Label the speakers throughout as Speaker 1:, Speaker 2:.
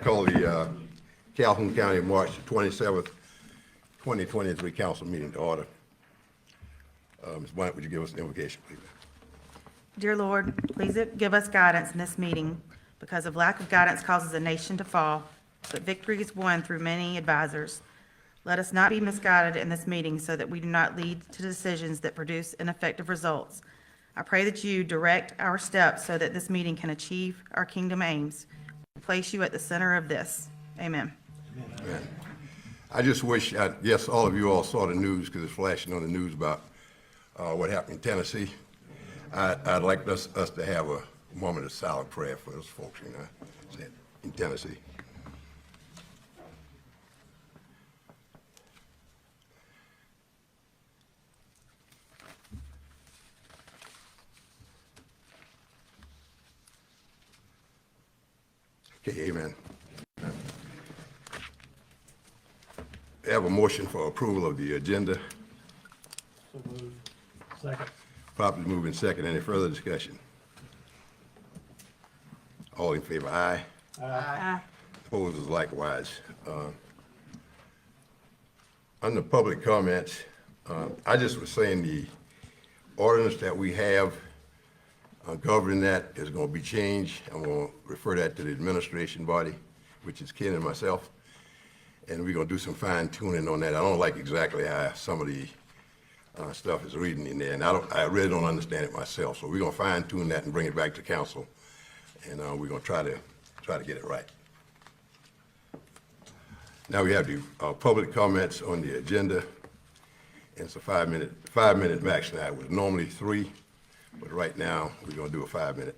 Speaker 1: call the Calhoun County March 27th, 2023 council meeting to order. Ms. Bryant, would you give us an invocation, please?
Speaker 2: Dear Lord, please give us guidance in this meeting, because of lack of guidance causes a nation to fall, but victory is won through many advisors. Let us not be misguided in this meeting so that we do not lead to decisions that produce ineffective results. I pray that you direct our steps so that this meeting can achieve our kingdom aims. We place you at the center of this. Amen.
Speaker 1: Amen. I just wish, yes, all of you all saw the news because it's flashing on the news about what happened in Tennessee. I'd like us to have a moment of silent prayer for those folks, in Tennessee. Okay, amen. I have a motion for approval of the agenda.
Speaker 3: So moved. Second.
Speaker 1: Properly moving second. Any further discussion? All in favor, aye.
Speaker 2: Aye.
Speaker 1: Opposed is likewise. Under public comments, I just was saying the ordinance that we have governing that is going to be changed. I'm going to refer that to the administration body, which is Ken and myself, and we're going to do some fine tuning on that. I don't like exactly how some of the stuff is reading in there, and I really don't understand it myself. So we're going to fine tune that and bring it back to council, and we're going to try to get it right. Now we have the public comments on the agenda, and it's a 5 minute max now. It was normally 3, but right now we're going to do a 5 minute.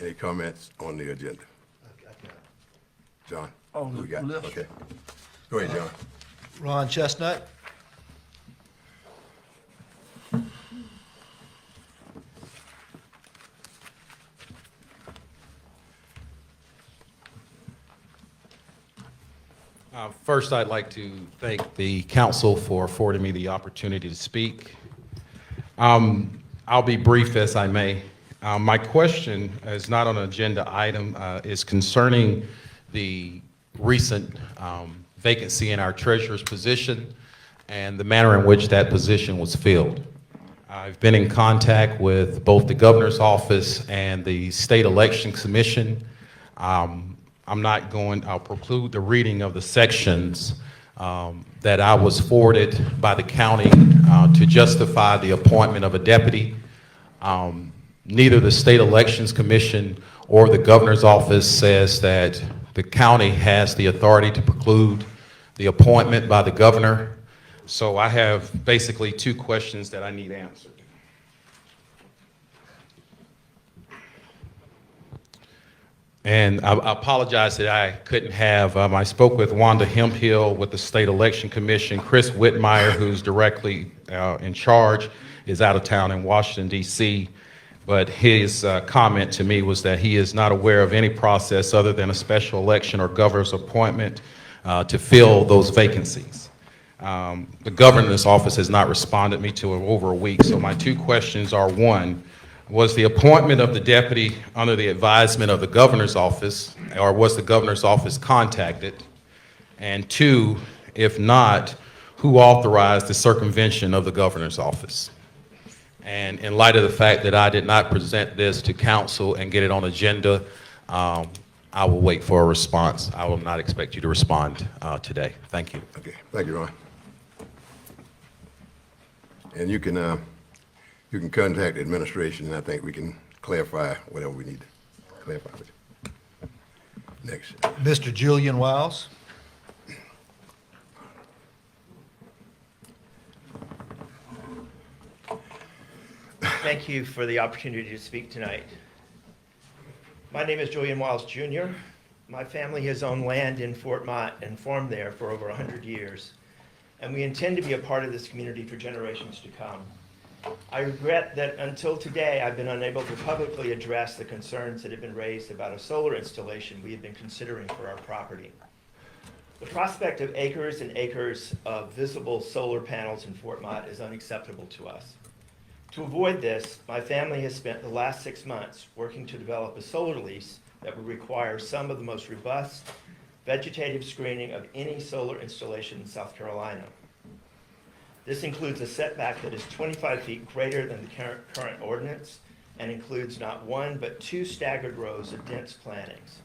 Speaker 1: Any comments on the agenda? John?
Speaker 3: On the
Speaker 1: We got-
Speaker 3: list.
Speaker 1: Okay. Go ahead, John.
Speaker 4: Ron Chestnut.
Speaker 5: First, I'd like to thank the council for affording me the opportunity to speak. I'll be brief as I may. My question is not on an agenda item, is concerning the recent vacancy in our treasurer's position and the manner in which that position was filled. I've been in contact with both the governor's office and the state election commission. I'll preclude the reading of the sections that I was forwarded by the county to justify the appointment of a deputy. Neither the State Elections Commission or the governor's office says that the county has the authority to preclude the appointment by the governor. So I have basically 2 questions that I need answered. And I apologize that I couldn't have, I spoke with Wanda Hemphill with the State Election Commission. Chris Whitmire, who's directly in charge, is out of town in Washington, D.C., but his comment to me was that he is not aware of any process other than a special election or governor's appointment to fill those vacancies. The governor's office has not responded to me to over a week, so my 2 questions are, 1, was the appointment of the deputy under the advisement of the governor's office, or was the governor's office contacted? And 2, if not, who authorized the circumvention of the governor's office? And in light of the fact that I did not present this to council and get it on agenda, I will wait for a response. I will not expect you to respond today. Thank you.
Speaker 1: Okay, thank you, Ron. And you can contact the administration, and I think we can clarify whatever we need to clarify with you. Next.
Speaker 4: Mr. Julian Wiles.
Speaker 6: Thank you for the opportunity to speak tonight. My name is Julian Wiles Jr. My family has owned land in Fort Mott and farmed there for over 100 years, and we intend to be a part of this community for generations to come. I regret that until today, I've been unable to publicly address the concerns that have been raised about a solar installation we have been considering for our property. The prospect of acres and acres of visible solar panels in Fort Mott is unacceptable to us. To avoid this, my family has spent the last 6 months working to develop a solar lease that would require some of the most robust vegetative screening of any solar installation in South Carolina. This includes a setback that is 25 feet greater than the current ordinance and includes not one but two staggered rows of dense plantings.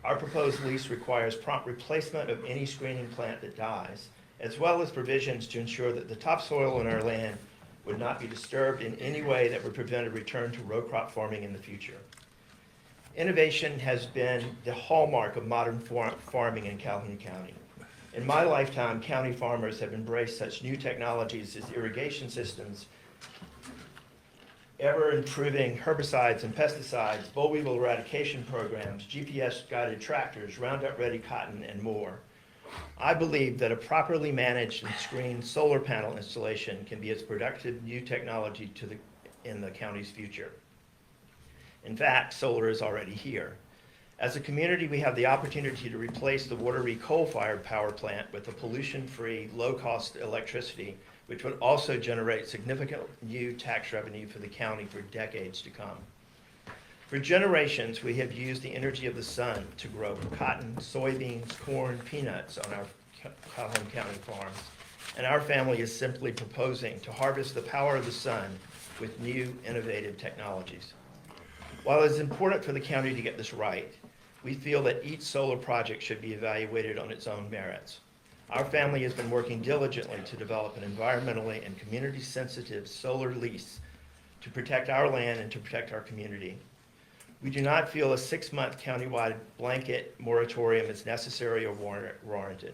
Speaker 6: Our proposed lease requires prompt replacement of any screening plant that dies, as well as provisions to ensure that the topsoil on our land would not be disturbed in any way that would prevent a return to row crop farming in the future. Innovation has been the hallmark of modern farming in Calhoun County. In my lifetime, county farmers have embraced such new technologies as irrigation systems, ever-improving herbicides and pesticides, boll weevil eradication programs, GPS-guided tractors, Roundup-ready cotton, and more. I believe that a properly managed and screened solar panel installation can be as productive new technology in the county's future. In fact, solar is already here. As a community, we have the opportunity to replace the Wateree coal-fired power plant with a pollution-free, low-cost electricity, which would also generate significant new tax revenue for the county for decades to come. For generations, we have used the energy of the sun to grow cotton, soybeans, corn, peanuts on our Calhoun County farms, and our family is simply proposing to harvest the power of the sun with new innovative technologies. While it is important for the county to get this right, we feel that each solar project should be evaluated on its own merits. Our family has been working diligently to develop an environmentally and community-sensitive solar lease to protect our land and to protect our community. We do not feel a 6-month countywide blanket moratorium is necessary or warranted.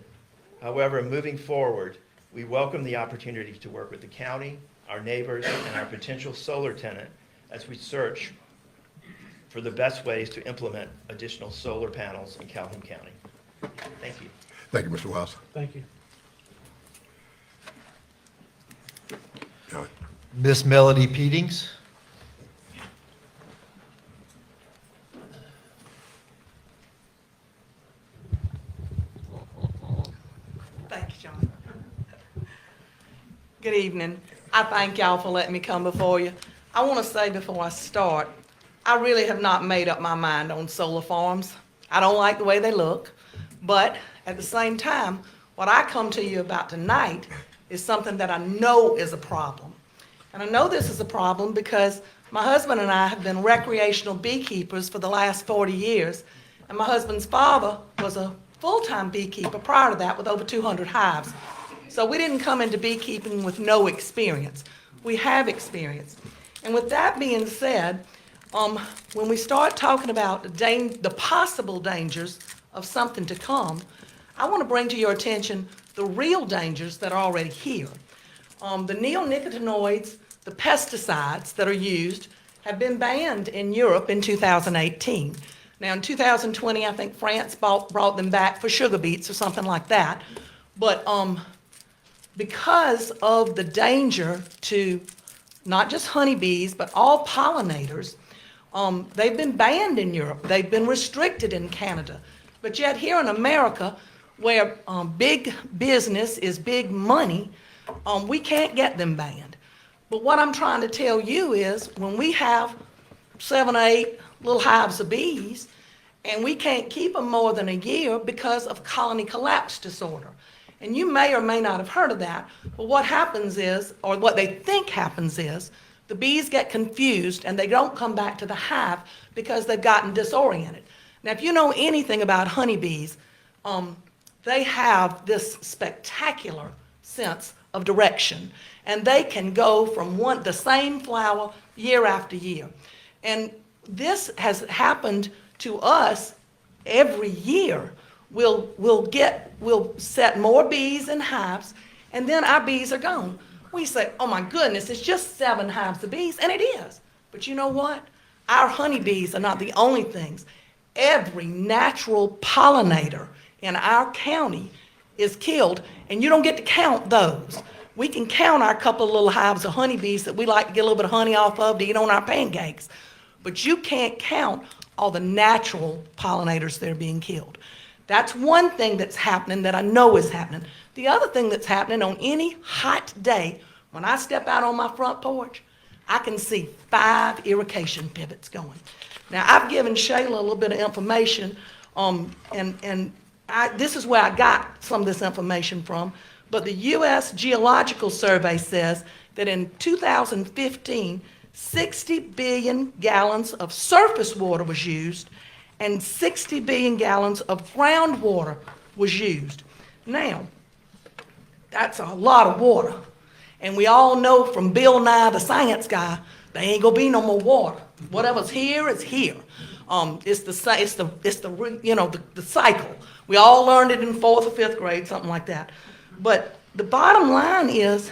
Speaker 6: However, moving forward, we welcome the opportunity to work with the county, our neighbors, and our potential solar tenant as we search for the best ways to implement additional solar panels in Calhoun County. Thank you.
Speaker 1: Thank you, Mr. Wiles.
Speaker 3: Thank you.
Speaker 4: Miss Melody Petings.
Speaker 7: Thank you, John. Good evening. I thank y'all for letting me come before you. I want to say before I start, I really have not made up my mind on solar farms. I don't like the way they look, but at the same time, what I come to you about tonight is something that I know is a problem. And I know this is a problem because my husband and I have been recreational beekeepers for the last 40 years, and my husband's father was a full-time beekeeper prior to that with over 200 hives. So we didn't come into beekeeping with no experience. We have experience. And with that being said, when we start talking about the possible dangers of something to come, I want to bring to your attention the real dangers that are already here. The neonicotinoids, the pesticides that are used, have been banned in Europe in 2018. Now in 2020, I think France brought them back for sugar beets or something like that. But because of the danger to not just honeybees, but all pollinators, they've been banned in Europe. They've been restricted in Canada. But yet here in America, where big business is big money, we can't get them banned. But what I'm trying to tell you is when we have 7 or 8 little hives of bees, and we can't keep them more than a year because of colony collapse disorder. And you may or may not have heard of that, but what happens is, or what they think happens is, the bees get confused and they don't come back to the hive because they've gotten disoriented. Now, if you know anything about honeybees, they have this spectacular sense of direction, and they can go from the same flower year after year. And this has happened to us every year. We'll set more bees in hives, and then our bees are gone. We say, oh my goodness, it's just 7 hives of bees, and it is. But you know what? Our honeybees are not the only things. Every natural pollinator in our county is killed, and you don't get to count those. We can count our couple of little hives of honeybees that we like to get a little bit of honey off of to eat on our pancakes. But you can't count all the natural pollinators that are being killed. That's one thing that's happening that I know is happening. The other thing that's happening on any hot day, when I step out on my front porch, I can see 5 irrigation pivots going. Now, I've given Shayla a little bit of information, this is where I got some of this information from, but the U.S. Geological Survey says that in 2015, 60 billion gallons of surface water was used, and 60 billion gallons of groundwater was used. Now, that's a lot of water. And we all know from Bill Nye, the science guy, there ain't gonna be no more water. Whatever's here is here. It's the cycle. We all learned it in 4th or 5th grade, something like that. But the bottom line is,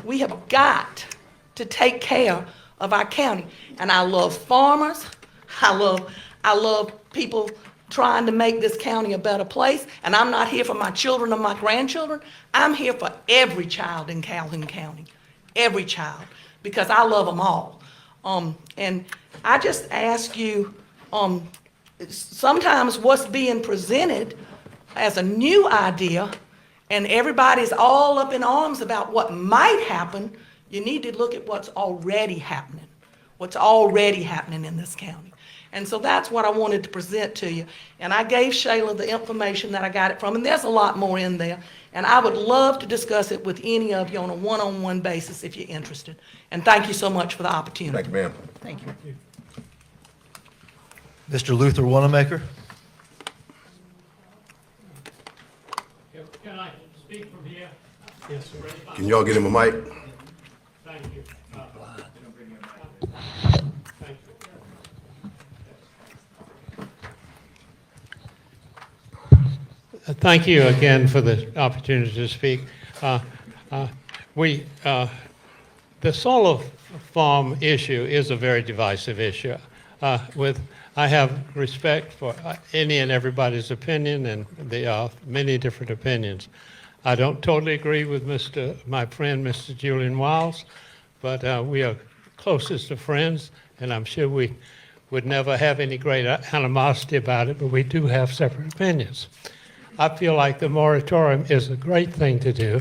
Speaker 7: we have got to take care of our county. And I love farmers. I love people trying to make this county a better place. And I'm not here for my children or my grandchildren. I'm here for every child in Calhoun County, every child, because I love them all. And I just ask you, sometimes what's being presented as a new idea, and everybody's all up in arms about what might happen, you need to look at what's already happening in this county. And so that's what I wanted to present to you. And I gave Shayla the information that I got it from, and there's a lot more in there. And I would love to discuss it with any of you on a one-on-one basis if you're interested. And thank you so much for the opportunity.
Speaker 1: Thank you, ma'am.
Speaker 7: Thank you.
Speaker 4: Mr. Luther Wanamaker.
Speaker 3: Can I speak from here? Yes, sir.
Speaker 1: Can y'all get him a mic?
Speaker 3: Thank you. Thank you. Thank you again for the opportunity to speak. The solar farm issue is a very divisive issue. I have respect for any and everybody's opinion, and there are many different opinions. I don't totally agree with my friend, Mr. Julian Wiles, but we are closest of friends, and I'm sure we would never have any great animosity about it, but we do have separate opinions. I feel like the moratorium is a great thing to do.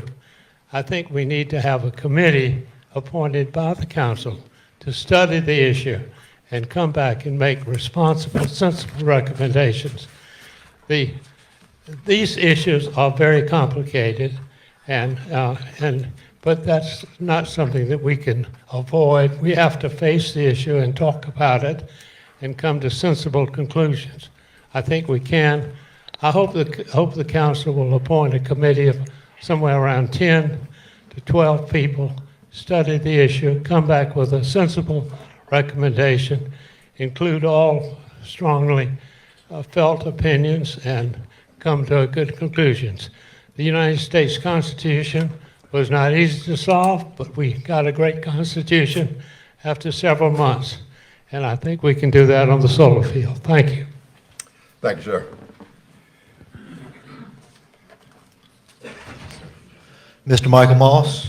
Speaker 3: I think we need to have a committee appointed by the council to study the issue and come back and make responsible, sensible recommendations. These issues are very complicated, but that's not something that we can avoid. We have to face the issue and talk about it and come to sensible conclusions. I think we can. I hope the council will appoint a committee of somewhere around 10 to 12 people, study the issue, come back with a sensible recommendation, include all strongly felt opinions, and come to good conclusions. The United States Constitution was not easy to solve, but we got a great Constitution after several months, and I think we can do that on the solar field. Thank you.
Speaker 1: Thank you, sir.
Speaker 4: Mr. Michael Moss.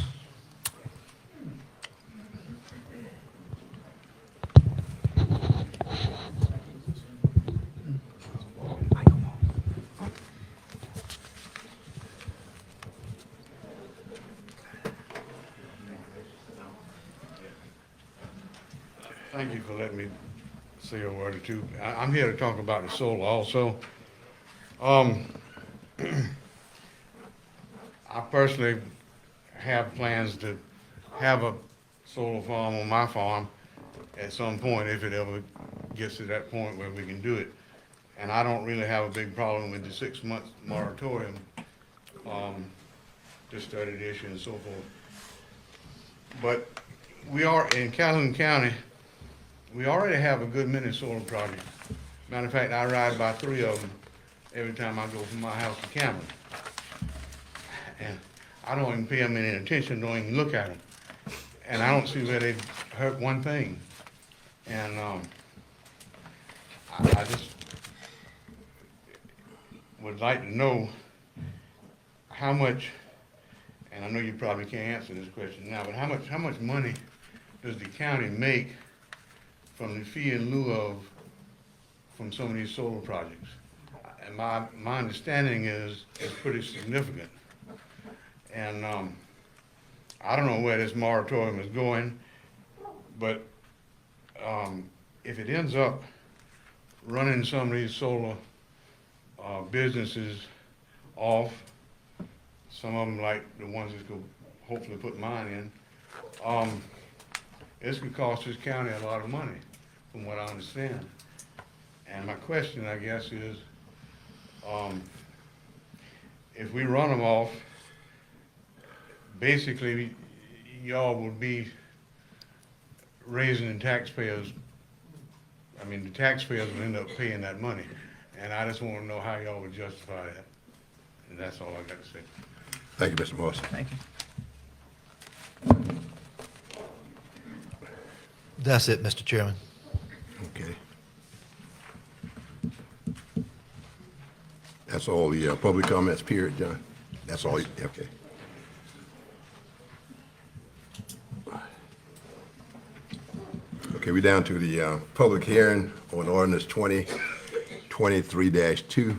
Speaker 8: Thank you for letting me say a word or two. I'm here to talk about the solar also. I personally have plans to have a solar farm on my farm at some point, if it ever gets to that point where we can do it. And I don't really have a big problem with the 6-month moratorium to study the issue and so forth. But we are, in Calhoun County, we already have a good many solar projects. Matter of fact, I ride by 3 of them every time I go from my house to Cameron. And I don't even pay them any attention, don't even look at them. And I don't see where they hurt one thing. And I just would like to know how much, and I know you probably can't answer this question now, but how much money does the county make from the fee in lieu of from some of these solar projects? And my understanding is it's pretty significant. And I don't know where this moratorium is going, but if it ends up running some of these solar businesses off. Some of them, like the ones that's going to hopefully put mine in, it's going to cost this county a lot of money, from what I understand. And my question, I guess, is if we run them off, basically, y'all would be raising the taxpayers. I mean, the taxpayers will end up paying that money. And I just want to know how y'all would justify that. And that's all I got to say.
Speaker 1: Thank you, Mr. Morris.
Speaker 6: Thank you.
Speaker 4: That's it, Mr. Chairman.
Speaker 1: Okay. That's all the public comments period, John? That's all, okay. Okay, we're down to the public hearing on ordinance 2023-2,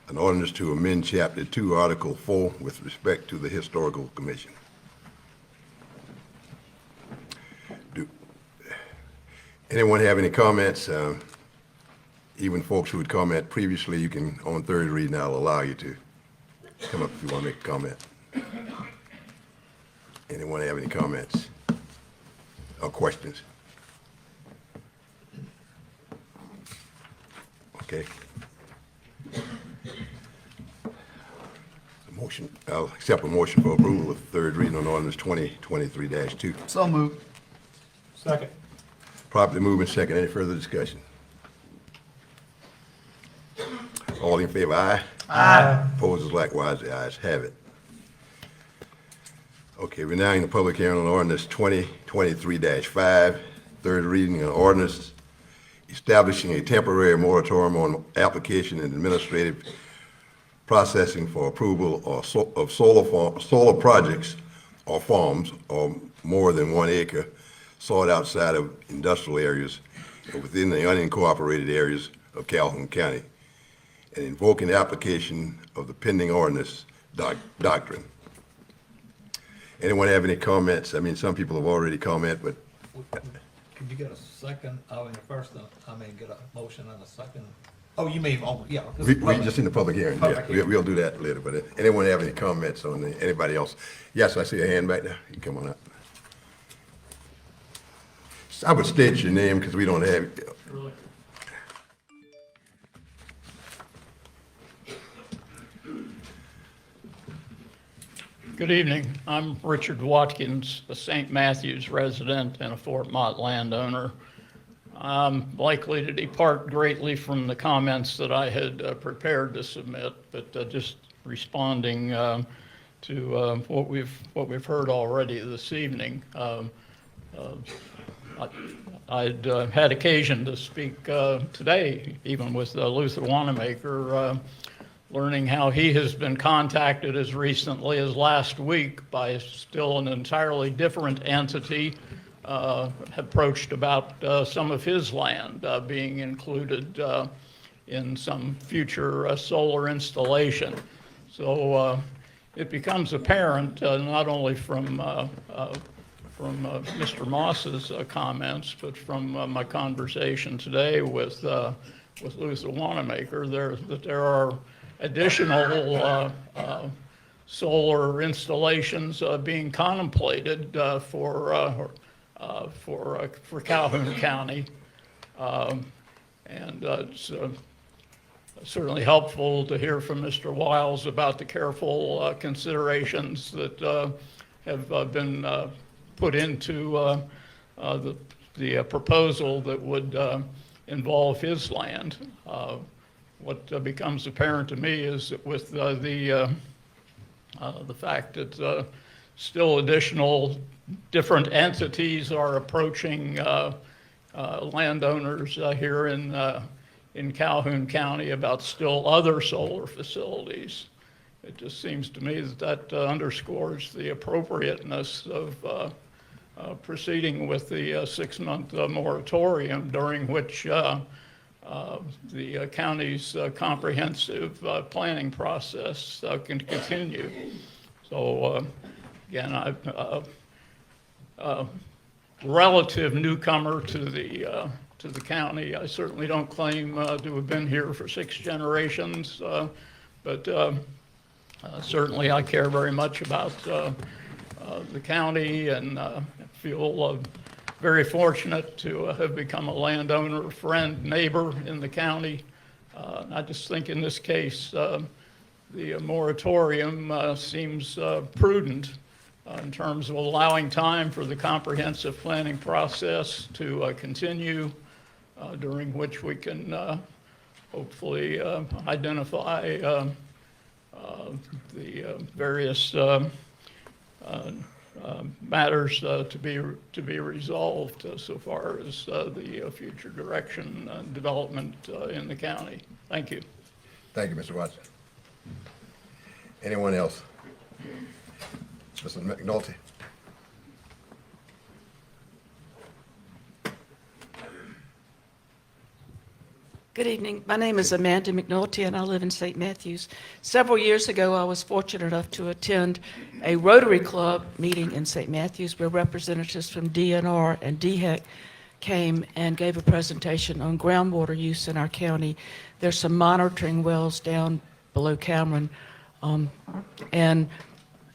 Speaker 1: an ordinance to amend Chapter 2, Article 4 with respect to the Historical Commission. Do anyone have any comments? Even folks who would comment previously, you can, on third reading, I'll allow you to come up if you want to make a comment. Anyone have any comments or questions? Okay. A motion, I'll accept a motion for approval of third reading on ordinance 2023-2.
Speaker 9: So moved.
Speaker 3: Second.
Speaker 1: Properly moved and second. Any further discussion? All in favor, aye? Aye. Opposed, likewise, the ayes have it. Okay, we're now in the public hearing on ordinance 2023-5, third reading of ordinance establishing a temporary moratorium on application and administrative processing for approval of solar projects or farms or more than 1 acre sought outside of industrial areas and within the unincorporated areas of Calhoun County, and invoking the application of the pending ordinance doctrine. Anyone have any comments? I mean, some people have already commented, but
Speaker 9: Could you get a second, first, get a motion and a second? Oh, you mean, yeah.
Speaker 1: we just in the public hearing. Yeah,
Speaker 9: Public hearing.
Speaker 1: we'll do that later, but anyone have any comments on anybody else? Yes, I see a hand back there. You come on up. I would state your name because we don't have,
Speaker 10: Good evening. I'm Richard Watkins, a St. Matthews resident and a Fort Mott landowner. I'm likely to depart greatly from the comments that I had prepared to submit, but just responding to what we've heard already this evening. I'd had occasion to speak today, even with Luther Wanamaker, learning how he has been contacted as recently as last week by still an entirely different entity approached about some of his land being included in some future solar installation. So it becomes apparent not only from Mr. Moss's comments, but from my conversation today with Luther Wanamaker, that there are additional solar installations being contemplated for Calhoun County, and it's certainly helpful to hear from Mr. Wiles about the careful considerations that have been put into the proposal that would involve his land. What becomes apparent to me is that with the fact that still additional different entities are approaching landowners here in Calhoun County about still other solar facilities, it just seems to me that underscores the appropriateness of proceeding with the 6-month moratorium during which the county's comprehensive planning process can continue. So again, I'm a relative newcomer to to the county. I certainly don't claim to have been here for 6 generations, but certainly I care very much about the county, and feel very fortunate to have become a landowner, friend, neighbor in the county. I just think in this case, the moratorium seems prudent in terms of allowing time for the comprehensive planning process to continue, during which we can hopefully identify the various matters to be resolved so far as the future direction and development in the county. Thank you.
Speaker 1: Thank you, Mr. Watson. Anyone else? Mr. McNulty?
Speaker 11: Good evening. My name is Amanda McNulty, and I live in St. Matthews. Several years ago, I was fortunate enough to attend a Rotary Club meeting in St. Matthews where representatives from DNR and DHEC came and gave a presentation on groundwater use in our county. There's some monitoring wells down below Cameron, and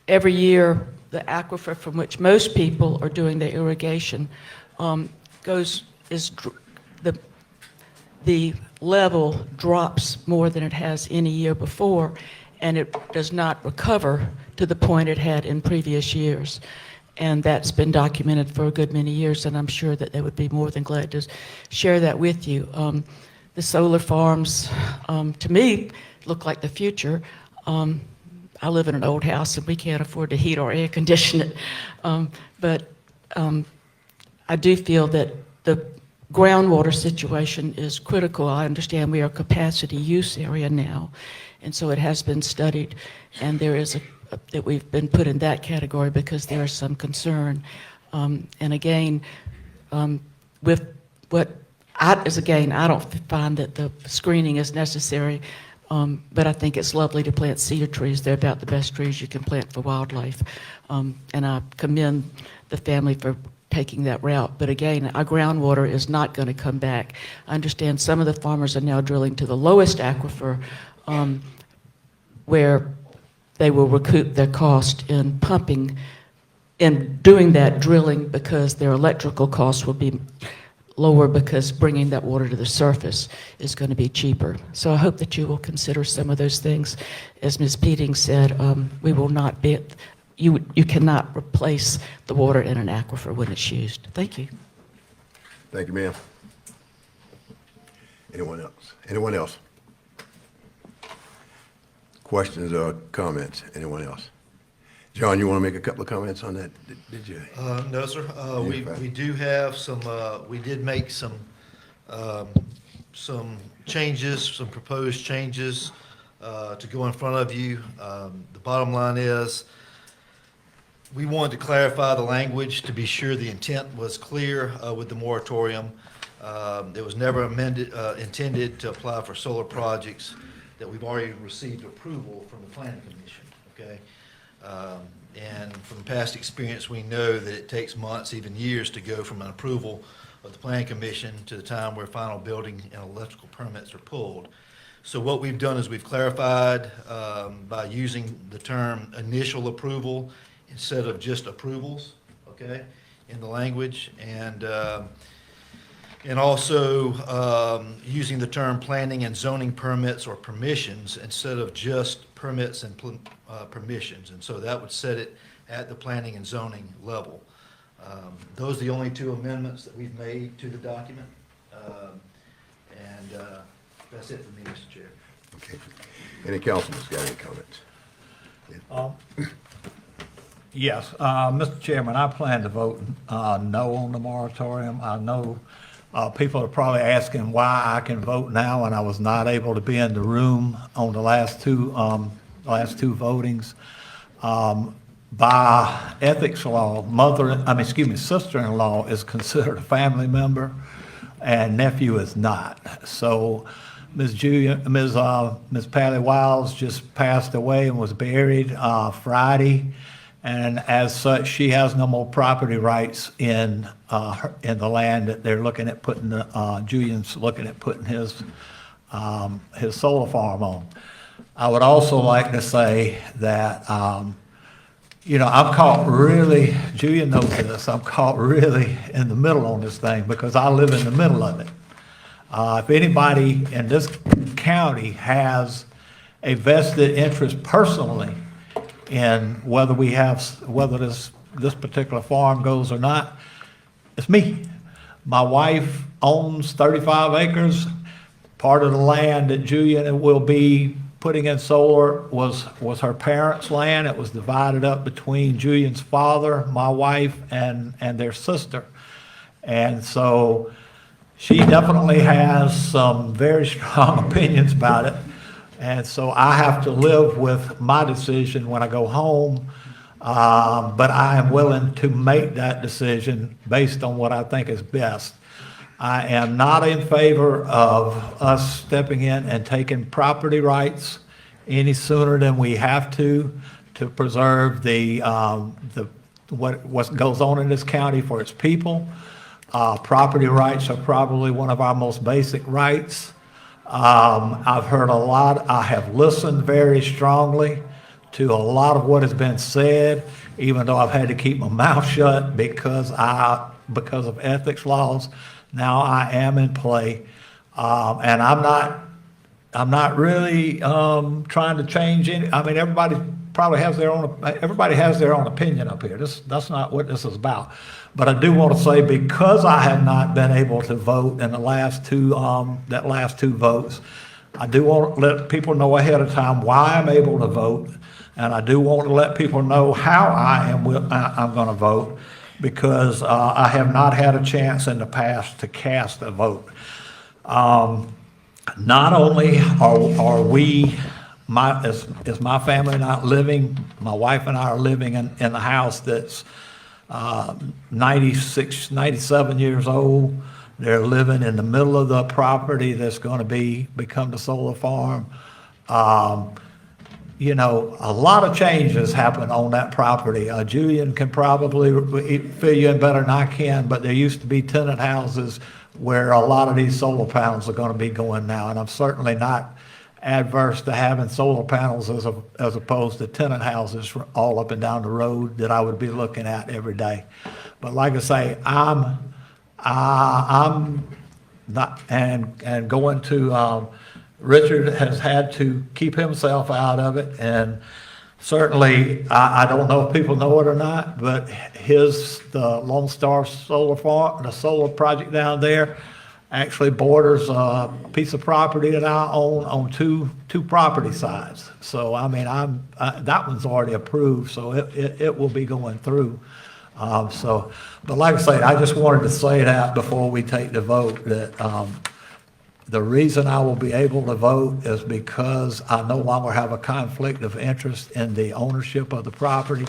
Speaker 11: every year the aquifer from which most people are doing their irrigation the level drops more than it has any year before, and it does not recover to the point it had in previous years. And that's been documented for a good many years, and I'm sure that they would be more than glad to share that with you. The solar farms, to me, look like the future. I live in an old house, and we can't afford to heat or air condition it. But I do feel that the groundwater situation is critical. I understand we are a capacity use area now, and so it has been studied, and there is that we've been put in that category because there is some concern. And again, with what I don't find that the screening is necessary, but I think it's lovely to plant cedar trees. They're about the best trees you can plant for wildlife, and I commend the family for taking that route. But again, our groundwater is not going to come back. I understand some of the farmers are now drilling to the lowest aquifer, where they will recoup their cost in pumping, in doing that drilling, because their electrical costs will be lower because bringing that water to the surface is going to be cheaper. So I hope that you will consider some of those things. As Ms. Peting said, we will not be, you cannot replace the water in an aquifer when it's used. Thank you.
Speaker 1: Thank you, ma'am. Anyone else? Anyone else? Questions or comments? Anyone else? John, you want to make a couple of comments on that? Did you?
Speaker 4: No, sir. We
Speaker 1: fine.
Speaker 4: we do have some, we did make some changes, some proposed changes to go in front of you. The bottom line is, we wanted to clarify the language to be sure the intent was clear with the moratorium. It was never intended to apply for solar projects that we've already received approval from the Planning Commission, okay? And from past experience, we know that it takes months, even years, to go from an approval of the Planning Commission to the time where final building and electrical permits are pulled. So what we've done is we've clarified by using the term initial approval instead of just approvals, okay, in the language, and also using the term planning and zoning permits or permissions instead of just permits and permissions. And so that would set it at the planning and zoning level. Those are the only two amendments that we've made to the document. And that's it for me, Mr. Chair.
Speaker 1: Okay. Any councilors got any comments?
Speaker 9: Yes, Mr. Chairman, I plan to vote no on the moratorium. I know people are probably asking why I can vote now, and I was not able to be in the room on the last two votings. By ethics law, sister-in-law is considered a family member, and nephew is not. So Ms. Patty Wiles just passed away and was buried Friday. And as such, she has no more property rights in the land that they're looking at putting, Julian's looking at putting his solar farm on. I would also like to say that, I'm caught really, Julian knows this, I'm caught really in the middle on this thing because I live in the middle of it. If anybody in this county has a vested interest personally in whether this particular farm goes or not, it's me. My wife owns 35 acres. Part of the land that Julian will be putting in solar was her parents' land. It was divided up between Julian's father, my wife, and their sister. And so she definitely has some very strong opinions about it. And so I have to live with my decision when I go home. But I am willing to make that decision based on what I think is best. I am not in favor of us stepping in and taking property rights any sooner than we have to preserve what goes on in this county for its people. Property rights are probably one of our most basic rights. I've heard a lot, I have listened very strongly to a lot of what has been said, even though I've had to keep my mouth shut because of ethics laws. Now I am in play, and I'm not really trying to change any. I mean, everybody has their own opinion up here. That's not what this is about. But I do want to say, because I have not been able to vote in the last two votes, I do want to let people know ahead of time why I'm able to vote, and I do want to let people know how I'm going to vote, because I have not had a chance in the past to cast a vote. Not only are we, is my family not living, my wife and I are living in the house that's 96, 97 years old. They're living in the middle of the property that's going to become the solar farm. A lot of changes happen on that property. Julian can probably fill you in better than I can, but there used to be tenant houses where a lot of these solar panels are going to be going now, and I'm certainly not adverse to having solar panels as opposed to tenant houses all up and down the road that I would be looking at every day. But like I say, I'm not, and going to, Richard has had to keep himself out of it, and certainly, I don't know if people know it or not, but the Lone Star Solar Farm, the solar project down there, actually borders a piece of property that I own on two property sides. So, I mean, that one's already approved, so it will be going through. But like I say, I just wanted to say that before we take the vote, that the reason I will be able to vote is because I no longer have a conflict of interest in the ownership of the property,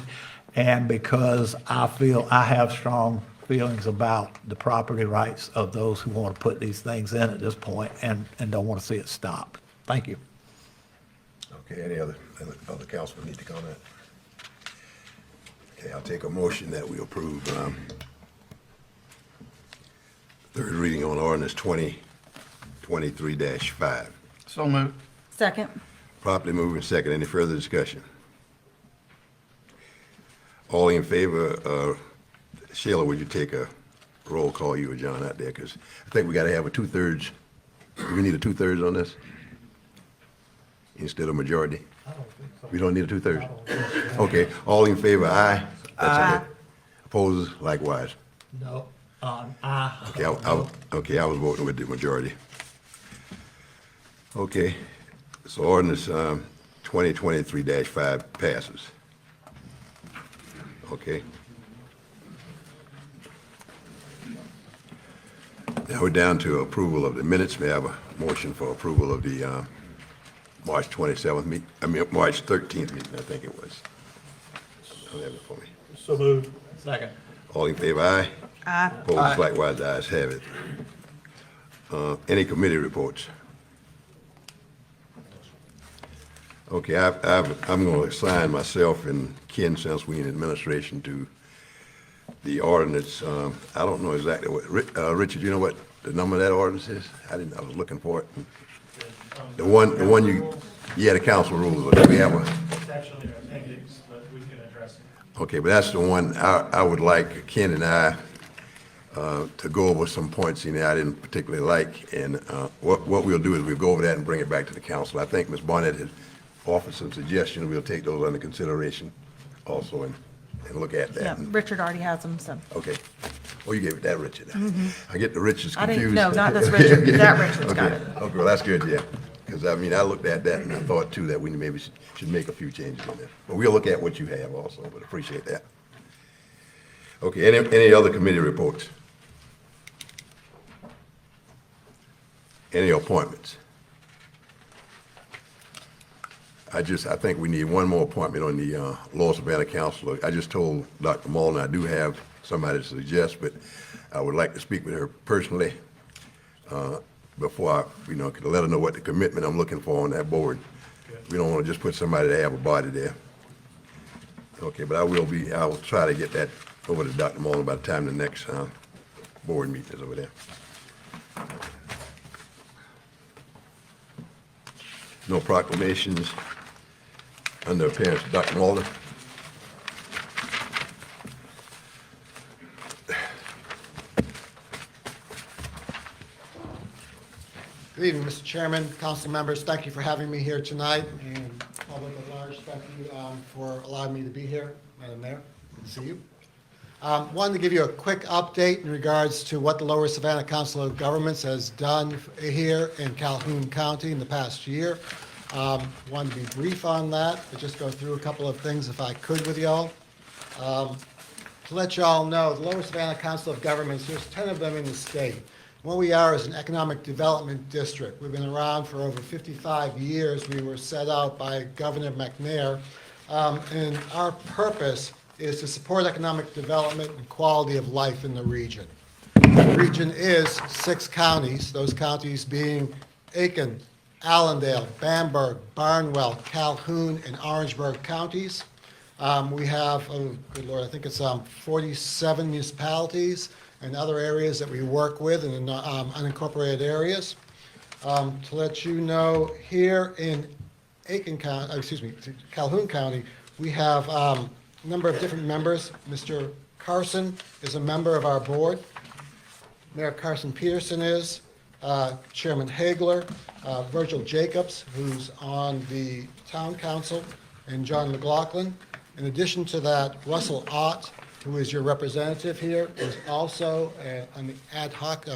Speaker 9: and because I feel I have strong feelings about the property rights of those who want to put these things in at this point and don't want to see it stop. Thank you.
Speaker 1: Okay, any other councilman need to comment? Okay, I'll take a motion that we approve third reading on ordinance 2023-5.
Speaker 8: So moved.
Speaker 2: Second.
Speaker 1: Properly moved and second. Any further discussion? All in favor, Sheila, would you take a roll call, you or John out there? Because I think we got to have a 2/3. Do we need a 2/3 on this? Instead of majority?
Speaker 9: I don't think so.
Speaker 1: We don't need a 2/3? Okay, all in favor, aye? Aye. Opposed, likewise.
Speaker 9: No,
Speaker 1: Okay, I was voting with the majority. Okay, so ordinance 2023-5 passes. Okay. Now we're down to approval of the minutes. May I have a motion for approval of the March 27th March 13th meeting, I think it was. Don't have it for me.
Speaker 9: so moved. Second.
Speaker 1: All in favor, aye?
Speaker 2: Aye.
Speaker 1: Opposed, likewise, the ayes have it. Any committee reports? Okay, I'm going to assign myself and Ken, since we in administration, to the ordinance. I don't know exactly what, Richard, you know what the number of that ordinance is? I was looking for it. The one the council rules, or do we have a?
Speaker 12: It's actually an appendix, but we can address it.
Speaker 1: Okay, but that's the one I would like Ken and I to go over some points in there I didn't particularly like. And what we'll do is we'll go over that and bring it back to the council. I think Ms. Barnett has offered some suggestions. We'll take those under consideration also and look at
Speaker 2: Yeah,
Speaker 1: that.
Speaker 2: Richard already has them, so.
Speaker 1: Okay. Oh, you gave it that Richard. I get the Richards
Speaker 2: I
Speaker 1: confused.
Speaker 2: didn't, no, not this Richard, that Richard's got
Speaker 1: Okay,
Speaker 2: it.
Speaker 1: okay, well, that's good, yeah. Because, I mean, I looked at that and I thought too that we maybe should make a few changes in there. But we'll look at what you have also, but appreciate that. Okay, any other committee reports? Any appointments? I think we need one more appointment on the Lower Savannah Council. I just told Dr. Mullen I do have somebody to suggest, but I would like to speak with her personally before I, could let her know what the commitment I'm looking for on that board. We don't want to just put somebody to have a body there. Okay, but I will try to get that over to Dr. Mullen by the time the next board meeting is over there. No proclamations. Under appearance, Dr. Mullen.
Speaker 13: Good evening, Mr. Chairman, council members. Thank you for having me here tonight, and public at large, thank you for allowing me to be here. Madam Mayor, good to see you. Wanted to give you a quick update in regards to what the Lower Savannah Council of Governments has done here in Calhoun County in the past year. Wanted to be brief on that, but just go through a couple of things if I could with y'all. To let y'all know, the Lower Savannah Council of Governments, there's 10 of them in the state. What we are is an economic development district. We've been around for over 55 years. We were set out by Governor McNair, and our purpose is to support economic development and quality of life in the region. The region is 6 counties, those counties being Aiken, Allendale, Bamberg, Barnwell, Calhoun, and Orangeburg counties. We have, oh good Lord, I think it's 47 municipalities and other areas that we work with in unincorporated areas. To let you know, here in Calhoun County, we have a number of different members. Mr. Carson is a member of our board. Mayor Carson Peterson is. Chairman Hagler, Virgil Jacobs, who's on the town council, and John McLaughlin. In addition to that, Russell Ott, who is your representative here, is also an ad hoc,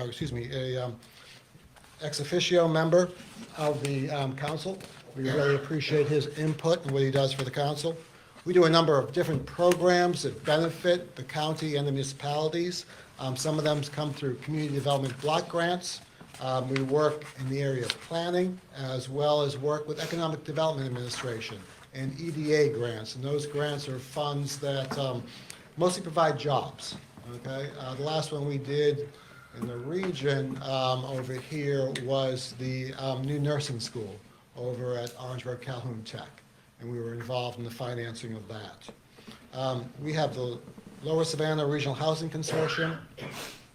Speaker 13: ex officio member of the council. We really appreciate his input and what he does for the council. We do a number of different programs that benefit the county and the municipalities. Some of them come through community development block grants. We work in the area of planning, as well as work with Economic Development Administration and EDA grants. And those grants are funds that mostly provide jobs, okay? The last one we did in the region over here was the new nursing school over at Orangeburg Calhoun Tech, and we were involved in the financing of that. We have the Lower Savannah Regional Housing Consortium,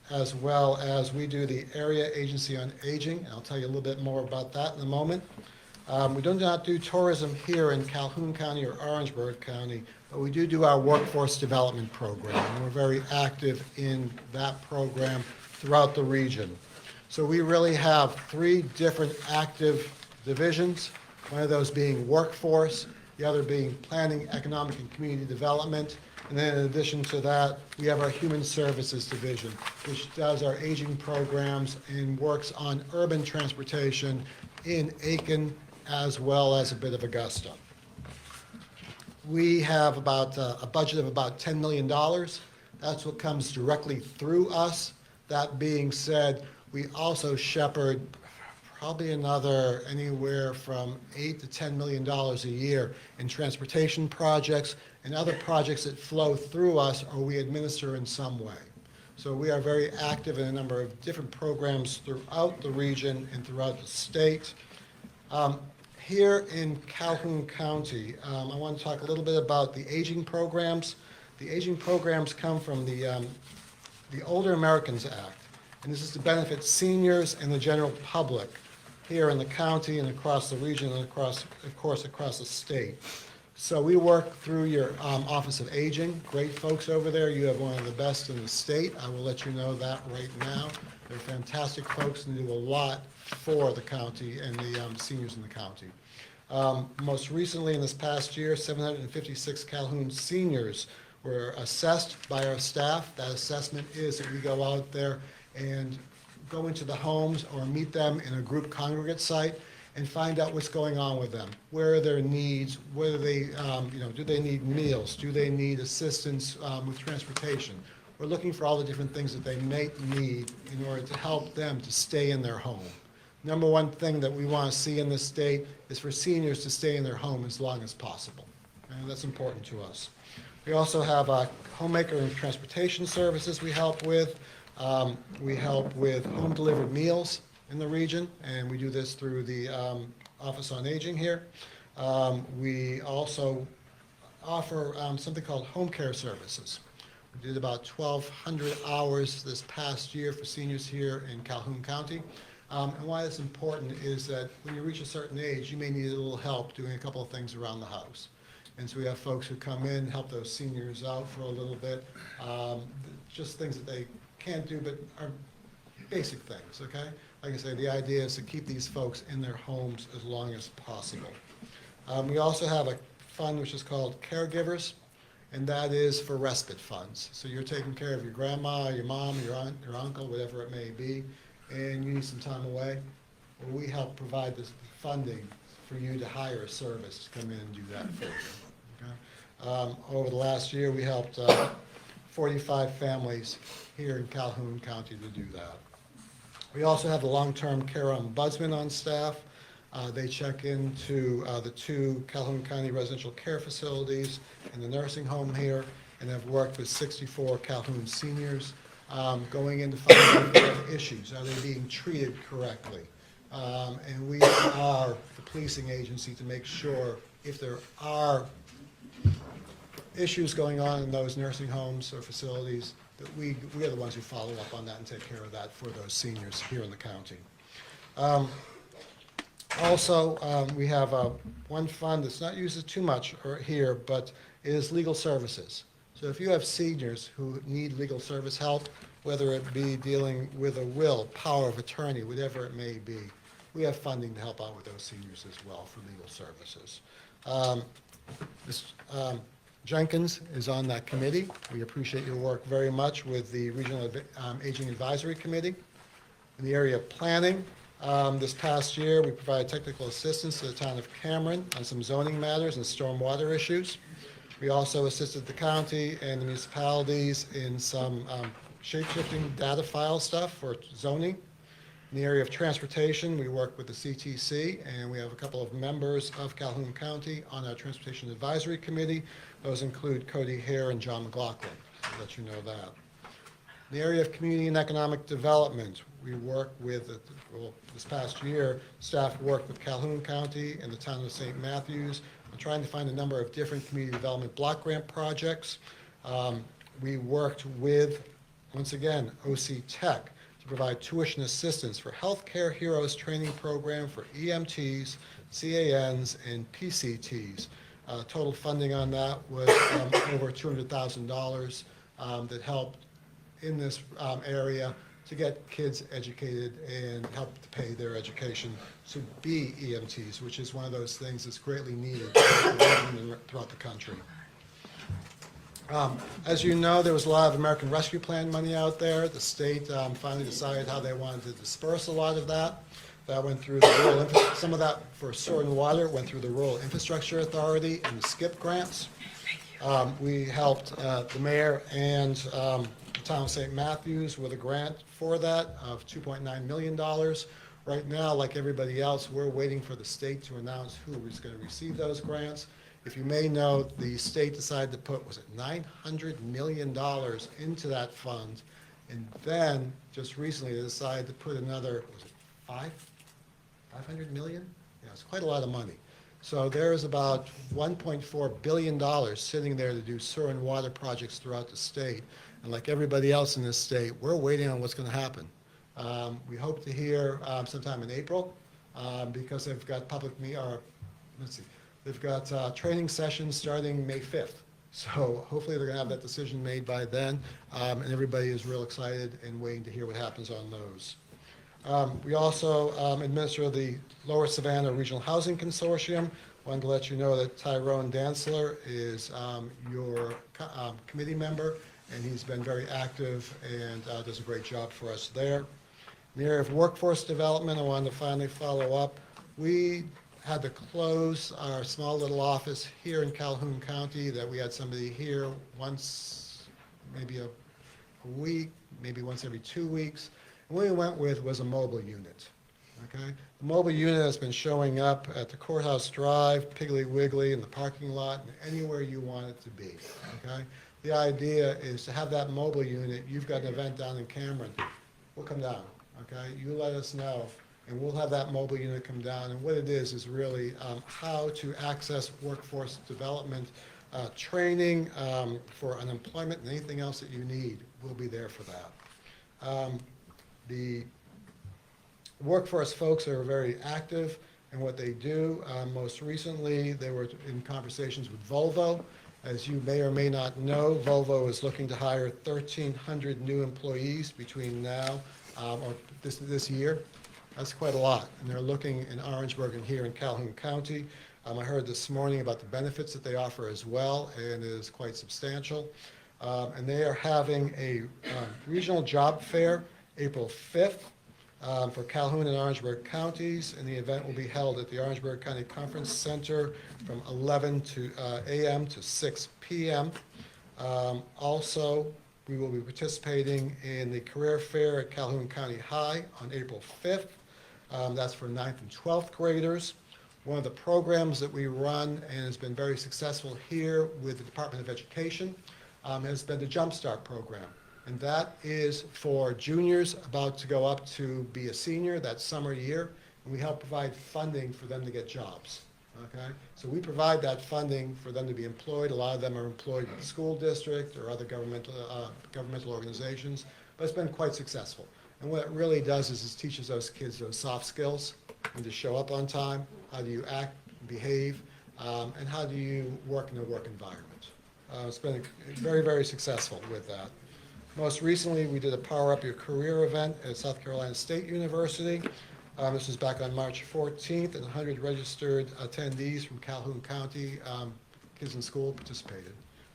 Speaker 13: as well as we do the Area Agency on Aging, and I'll tell you a little bit more about that in a moment. We do not do tourism here in Calhoun County or Orangeburg County, but we do our workforce development program, and we're very active in that program throughout the region. So we really have 3 different active divisions, one of those being workforce, the other being planning, economic, and community development. And then in addition to that, we have our Human Services Division, which does our aging programs and works on urban transportation in Aiken as well as a bit of Augusta. We have about a budget of about $10 million. That's what comes directly through us. That being said, we also shepherd probably another anywhere from $8 to $10 million a year in transportation projects and other projects that flow through us or we administer in some way. So we are very active in a number of different programs throughout the region and throughout the state. Here in Calhoun County, I want to talk a little bit about the aging programs. The aging programs come from the Older Americans Act, and this is to benefit seniors and the general public here in the county and across the region and across, of course, across the state. So we work through your Office of Aging. Great folks over there. You have one of the best in the state. I will let you know that right now. They're fantastic folks and do a lot for the county and the seniors in the county. Most recently, in this past year, 756 Calhoun seniors were assessed by our staff. That assessment is that we go out there and go into the homes or meet them in a group congregate site and find out what's going on with them. Where are their needs? Whether they, do they need meals? Do they need assistance with transportation? We're looking for all the different things that they may need in order to help them to stay in their home. Number one thing that we want to see in this state is for seniors to stay in their home as long as possible. And that's important to us. We also have homemaker and transportation services we help with. We help with home delivered meals in the region, and we do this through the Office on Aging here. We also offer something called home care services. We did about 1,200 hours this past year for seniors here in Calhoun County. And why it's important is that when you reach a certain age, you may need a little help doing a couple of things around the house. And so we have folks who come in, help those seniors out for a little bit, just things that they can't do but are basic things, okay? Like I say, the idea is to keep these folks in their homes as long as possible. We also have a fund which is called Caregivers, and that is for respite funds. So you're taking care of your grandma, your mom, your aunt, your uncle, whatever it may be, and you need some time away. Well, we help provide this funding for you to hire a service to come in and do that for you. Okay? Over the last year, we helped 45 families here in Calhoun County to do that. We also have the long-term care ombudsman on staff. They check into the 2 Calhoun County residential care facilities and the nursing home here, and have worked with 64 Calhoun seniors going in to find out if they have issues. Are they being treated correctly? And we are the policing agency to make sure if there are issues going on in those nursing homes or facilities, that we are the ones who follow up on that and take care of that for those seniors here in the county. Also, we have one fund that's not used too much here, but is legal services. So if you have seniors who need legal service help, whether it be dealing with a will, power of attorney, whatever it may be, we have funding to help out with those seniors as well for legal services. Jenkins is on that committee. We appreciate your work very much with the Regional Aging Advisory Committee. In the area of planning, this past year, we provided technical assistance to the town of Cameron on some zoning matters and stormwater issues. We also assisted the county and the municipalities in some shape-shifting data file stuff for zoning. In the area of transportation, we work with the CTC, and we have a couple of members of Calhoun County on our Transportation Advisory Committee. Those include Cody Hare and John McLaughlin, to let you know that. In the area of community and economic development, we work with, this past year, staff worked with Calhoun County and the town of St. Matthews on trying to find a number of different community development block grant projects. We worked with, once again, OC Tech to provide tuition assistance for Healthcare Heroes training program for EMTs, CANs, and PCTs. Total funding on that was over $200,000 that helped in this area to get kids educated and help to pay their education to be EMTs, which is one of those things that's greatly needed throughout the country. As you know, there was a lot of American Rescue Plan money out there. The state finally decided how they wanted to disperse a lot of that. That went through the rural, some of that for sewer and water went through the Rural Infrastructure Authority and the SCIP grants. We helped the mayor and the town of St. Matthews with a grant for that of $2.9 million. Right now, like everybody else, we're waiting for the state to announce who is going to receive those grants. If you may know, the state decided to put, was it $900 million into that fund, and then just recently they decided to put another, was it 500 million It's quite a lot of money. So there is about $1.4 billion sitting there to do sewer and water projects throughout the state. And like everybody else in this state, we're waiting on what's going to happen. We hope to hear sometime in April because they've got they've got training sessions starting May 5th. So hopefully they're going to have that decision made by then, and everybody is real excited and waiting to hear what happens on those. We also administer the Lower Savannah Regional Housing Consortium. Wanted to let you know that Tyrone Dantzler is your committee member, and he's been very active and does a great job for us there. In the area of workforce development, I wanted to finally follow up. We had to close our small little office here in Calhoun County, that we had somebody here once, maybe a week, maybe once every 2 weeks. And what we went with was a mobile unit, okay? The mobile unit has been showing up at the Courthouse Drive, Piggly Wiggly, in the parking lot, and anywhere you want it to be, okay? The idea is to have that mobile unit. You've got an event down in Cameron, we'll come down, okay? You let us know, and we'll have that mobile unit come down. And what it is really how to access workforce development, training for unemployment, and anything else that you need. We'll be there for that. The workforce folks are very active in what they do. Most recently, they were in conversations with Volvo. As you may or may not know, Volvo is looking to hire 1,300 new employees between now or this year. That's quite a lot, and they're looking in Orangeburg and here in Calhoun County. I heard this morning about the benefits that they offer as well, and it is quite substantial. And they are having a regional job fair April 5th for Calhoun and Orangeburg counties, and the event will be held at the Orangeburg County Conference Center from 11 a.m. to 6 p.m. Also, we will be participating in the career fair at Calhoun County High on April 5th. That's for 9th and 12th graders. One of the programs that we run and has been very successful here with the Department of Education has been the Jump Start program. And that is for juniors about to go up to be a senior that summer year, and we help provide funding for them to get jobs. Okay? So we provide that funding for them to be employed. A lot of them are employed in the school district or other governmental organizations, but it's been quite successful. And what it really does is it teaches those kids those soft skills, and to show up on time, how do you act, behave, and how do you work in a work environment. It's been very, very successful with that. Most recently, we did a Power Up Your Career event at South Carolina State University. This was back on March 14th, and 100 registered attendees from Calhoun County, kids in school, participated.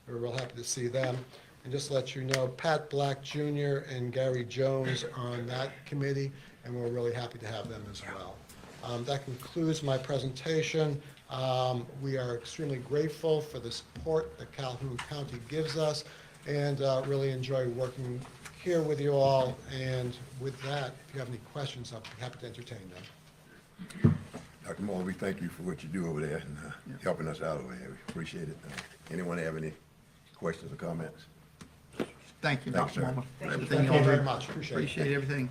Speaker 13: We were real happy to see them. And just to let you know, Pat Black Jr. and Gary Jones are on that committee, and we're really happy to have them as well. That concludes my presentation. We are extremely grateful for the support that Calhoun County gives us, and really enjoy working here with you all. And with that, if you have any questions, I'll be happy to entertain them.
Speaker 1: Dr. Moore, we thank you for what you do over there and helping us out over there. We appreciate it. Anyone have any questions or comments?
Speaker 14: Thank you,
Speaker 1: Thanks,
Speaker 14: Dr.
Speaker 1: sir.
Speaker 14: Mulmer.
Speaker 13: Thank you very much. Appreciate it.
Speaker 14: Appreciate everything.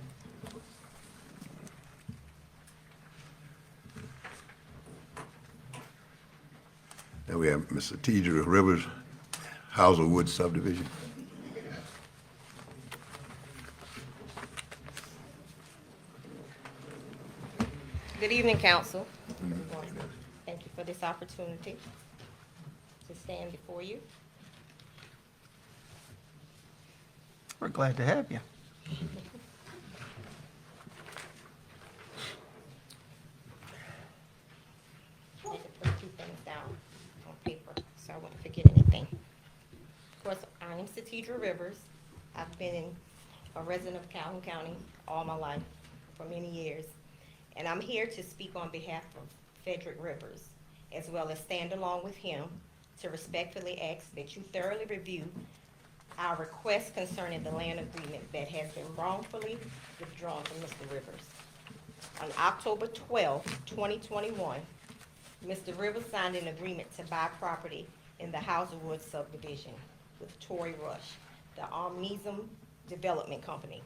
Speaker 1: And we have Mr. Tidra Rivers, Hazelwood subdivision.
Speaker 15: Good evening, council. Thank you for this opportunity to stand before you.
Speaker 14: We're glad to have you.
Speaker 15: I had to put a few things down on paper, so I wouldn't forget anything. Of course, I am Tidra Rivers. I've been a resident of Calhoun County all my life, for many years. And I'm here to speak on behalf of Frederick Rivers, as well as stand along with him to respectfully ask that you thoroughly review our request concerning the land agreement that has been wrongfully withdrawn from Mr. Rivers. On October 12, 2021, Mr. Rivers signed an agreement to buy property in the Hazelwood subdivision with Tory Rush, the Armnism Development Company.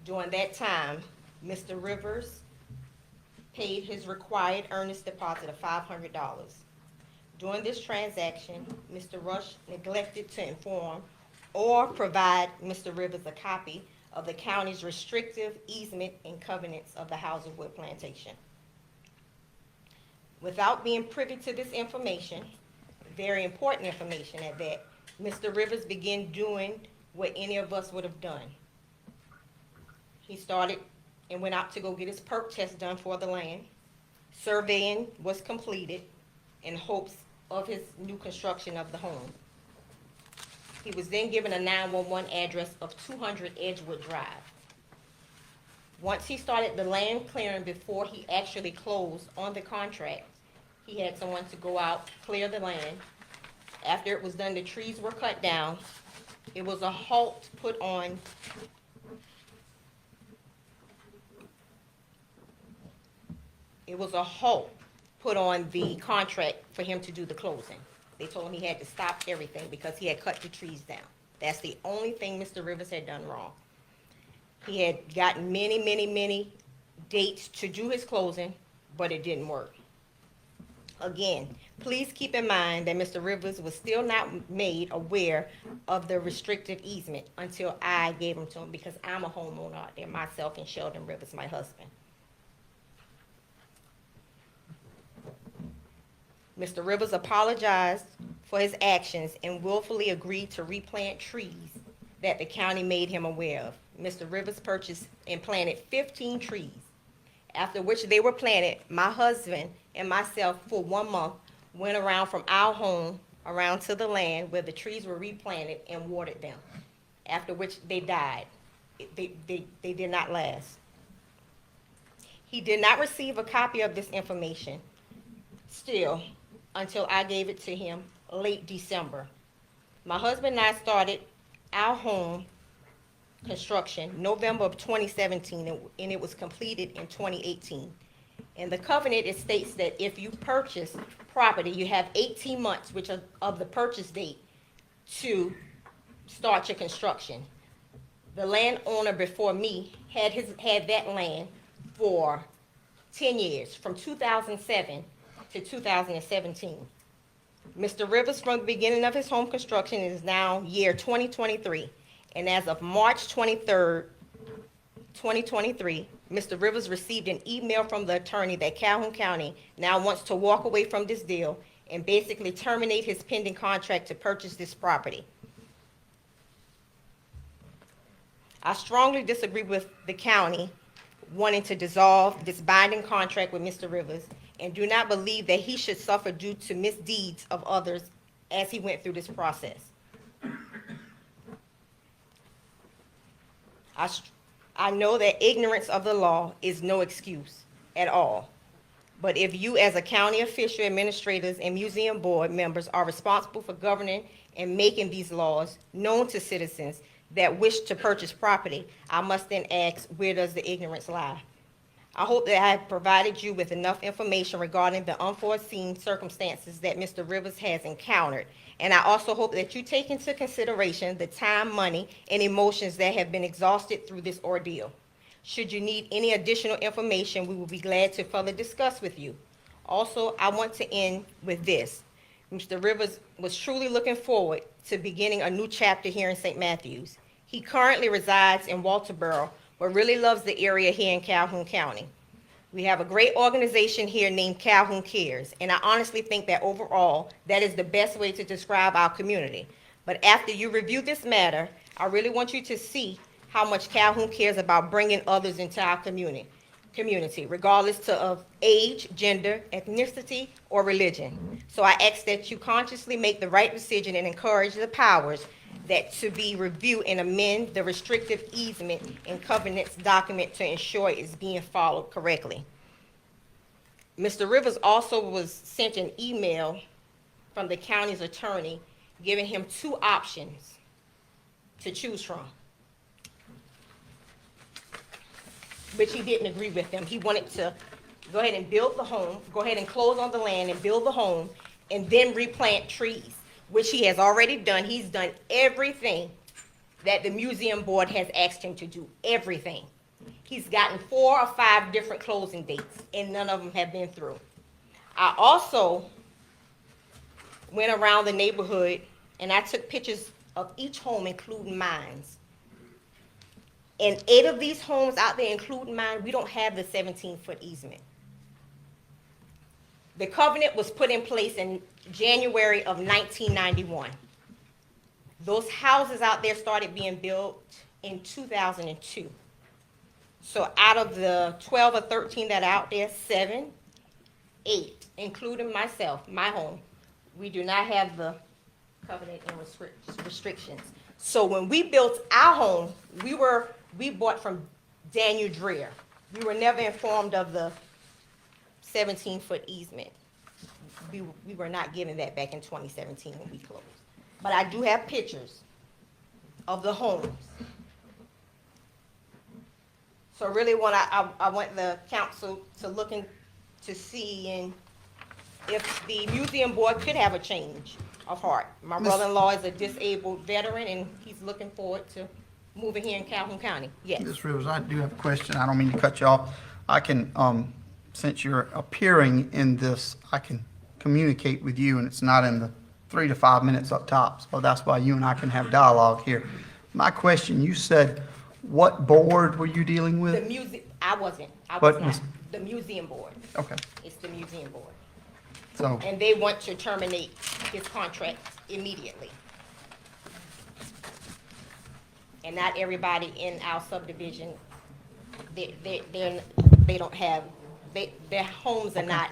Speaker 15: During that time, Mr. Rivers paid his required earnest deposit of $500. During this transaction, Mr. Rush neglected to inform or provide Mr. Rivers a copy of the county's restrictive easement and covenants of the Hauserwood Plantation. Without being privy to this information, very important information at that, Mr. Rivers began doing what any of us would have done. He started and went out to go get his perk test done for the land. Surveying was completed in hopes of his new construction of the home. He was then given a 911 address of 200 Edgewood Drive. Once he started the land clearing before he actually closed on the contract, he had someone to go out, clear the land. After it was done, the trees were cut down. It was a halt put on the contract for him to do the closing. They told him he had to stop everything because he had cut the trees down. That's the only thing Mr. Rivers had done wrong. He had gotten many dates to do his closing, but it didn't work. Again, please keep in mind that Mr. Rivers was still not made aware of the restrictive easement until I gave them to him, because I'm a homeowner out there, myself and Sheldon Rivers, my husband. Mr. Rivers apologized for his actions and willfully agreed to replant trees that the county made him aware of. Mr. Rivers purchased and planted 15 trees, after which they were planted. My husband and myself, for 1 month, went around from our home around to the land where the trees were replanted and watered them, after which they died. They did not last. He did not receive a copy of this information still until I gave it to him late December. My husband and I started our home construction November of 2017, and it was completed in 2018. In the covenant, it states that if you purchase property, you have 18 months, which are of the purchase date, to start your construction. The landowner before me had that land for 10 years, from 2007 to 2017. Mr. Rivers, from the beginning of his home construction, is now year 2023. And as of March 23rd, 2023, Mr. Rivers received an email from the attorney that Calhoun County now wants to walk away from this deal and basically terminate his pending contract to purchase this property. I strongly disagree with the county wanting to dissolve this binding contract with Mr. Rivers, and do not believe that he should suffer due to misdeeds of others as he went through this process. I know that ignorance of the law is no excuse at all. But if you, as a county official, administrators, and museum board members, are responsible for governing and making these laws known to citizens that wish to purchase property, I must then ask, where does the ignorance lie? I hope that I have provided you with enough information regarding the unforeseen circumstances that Mr. Rivers has encountered. And I also hope that you take into consideration the time, money, and emotions that have been exhausted through this ordeal. Should you need any additional information, we will be glad to further discuss with you. Also, I want to end with this. Mr. Rivers was truly looking forward to beginning a new chapter here in St. Matthews. He currently resides in Walterboro, but really loves the area here in Calhoun County. We have a great organization here named Calhoun Cares, and I honestly think that overall, that is the best way to describe our community. But after you review this matter, I really want you to see how much Calhoun cares about bringing others into our community, regardless of age, gender, ethnicity, or religion. So I ask that you consciously make the right decision and encourage the powers that to be review and amend the restrictive easement and covenants document to ensure it's being followed correctly. Mr. Rivers also was sent an email from the county's attorney giving him 2 options to choose from, which he didn't agree with them. He wanted to go ahead and build the home, go ahead and close on the land and build the home, and then replant trees, which he has already done. He's done everything that the museum board has asked him to do, everything. He's gotten 4 or 5 different closing dates, and none of them have been through. I also went around the neighborhood and I took pictures of each home, including mine. In 8 of these homes out there, including mine, we don't have the 17-foot easement. The covenant was put in place in January of 1991. Those houses out there started being built in 2002. So out of the 12 or 13 that are out there, 7, 8, including myself, my home, we do not have the covenant and restrictions. So when we built our home, we bought from Daniel Dreher. We were never informed of the 17-foot easement. We were not given that back in 2017 when we closed. But I do have pictures of the homes. So really I want the council to look in to see if the museum board could have a change of heart. My brother-in-law is a disabled veteran and he's looking forward to moving here in Calhoun County. Yes.
Speaker 14: Ms. Rivers, I do have a question. I don't mean to cut you off. I can, since you're appearing in this, I can communicate with you, and it's not in the 3 to 5 minutes up top. So that's why you and I can have dialogue here. My question, you said, what board were you dealing with?
Speaker 15: The museum, I was
Speaker 14: What
Speaker 15: not.
Speaker 14: was-
Speaker 15: The museum board.
Speaker 14: Okay,
Speaker 15: It's the museum board.
Speaker 14: so,
Speaker 15: And they want to terminate his contract immediately. And not everybody in our subdivision, they don't have, their homes are not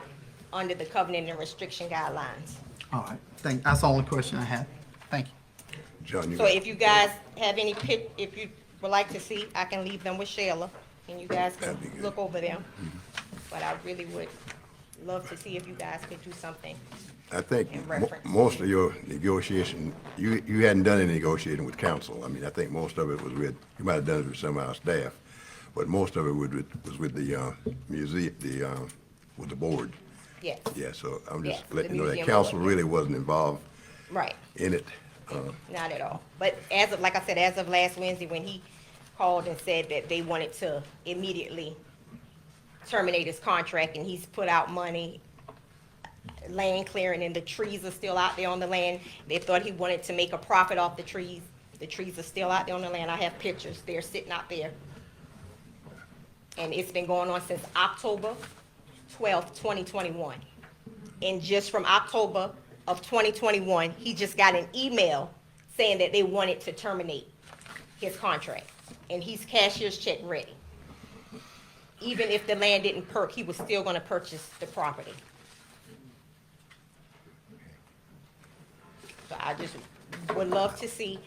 Speaker 15: under the covenant and restriction guidelines.
Speaker 14: all right. That's the only question I had. Thank you.
Speaker 1: John, you
Speaker 15: So if you guys have any if you would like to see, I can leave them with Shayla, and you guys can
Speaker 1: That'd be good.
Speaker 15: look over them. But I really would love to see if you guys could do something.
Speaker 1: I think
Speaker 15: in reference.
Speaker 1: most of your negotiation, you hadn't done any negotiating with council. I mean, I think most of it was with, you might have done it with some of our staff, but most of it was with the museum, with the board.
Speaker 15: Yes,
Speaker 1: Yeah, so I'm
Speaker 15: Yes,
Speaker 1: just
Speaker 15: the
Speaker 1: letting you know that
Speaker 15: museum
Speaker 1: council
Speaker 15: board,
Speaker 1: really wasn't involved
Speaker 15: right.
Speaker 1: in it.
Speaker 15: Not at all. But as of, like I said, as of last Wednesday, when he called and said that they wanted to immediately terminate his contract, and he's put out money, land clearing, and the trees are still out there on the land. They thought he wanted to make a profit off the trees. The trees are still out there on the land. I have pictures. They're sitting out there. And it's been going on since October 12th, 2021. And just from October of 2021, he just got an email saying that they wanted to terminate his contract. And he's cashier's check ready. Even if the land didn't perk, he was still gonna purchase the property. So I just would love to see,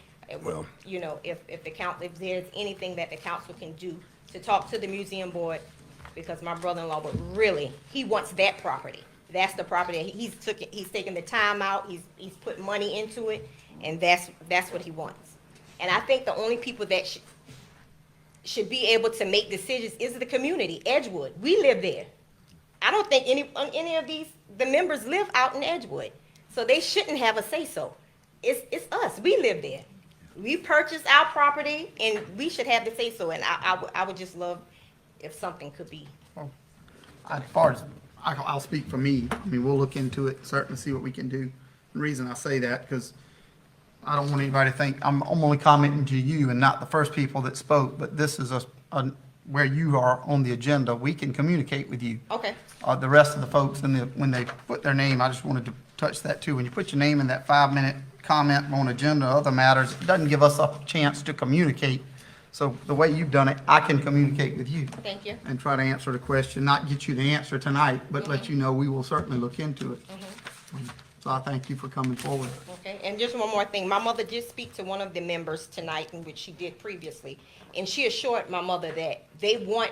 Speaker 1: Well-
Speaker 15: you know, if there's anything that the council can do to talk to the museum board, because my brother-in-law would really, he wants that property. That's the property, he's taken the time out, he's put money into it, and that's what he wants. And I think the only people that should be able to make decisions is the community, Edgewood. We live there. I don't think any of the members live out in Edgewood, so they shouldn't have a say-so. It's us, we live there. We purchased our property, and we should have the say-so, and I would just love if something could be.
Speaker 14: As far as, I'll speak for me. I mean, we'll look into it, certainly see what we can do. The reason I say that, because I don't want anybody to think, I'm only commenting to you and not the first people that spoke, but this is where you are on the agenda. We can communicate with you.
Speaker 15: Okay,
Speaker 14: The rest of the folks, when they put their name, I just wanted to touch that too. When you put your name in that 5-minute comment on agenda, other matters, it doesn't give us a chance to communicate. So the way you've done it, I can communicate with you
Speaker 15: thank you.
Speaker 14: and try to answer the question, not get you the answer tonight, but let you know we will certainly look into it. So I thank you for coming forward.
Speaker 15: Okay, and just one more thing. My mother did speak to one of the members tonight, in which she did previously, and she assured my mother that they want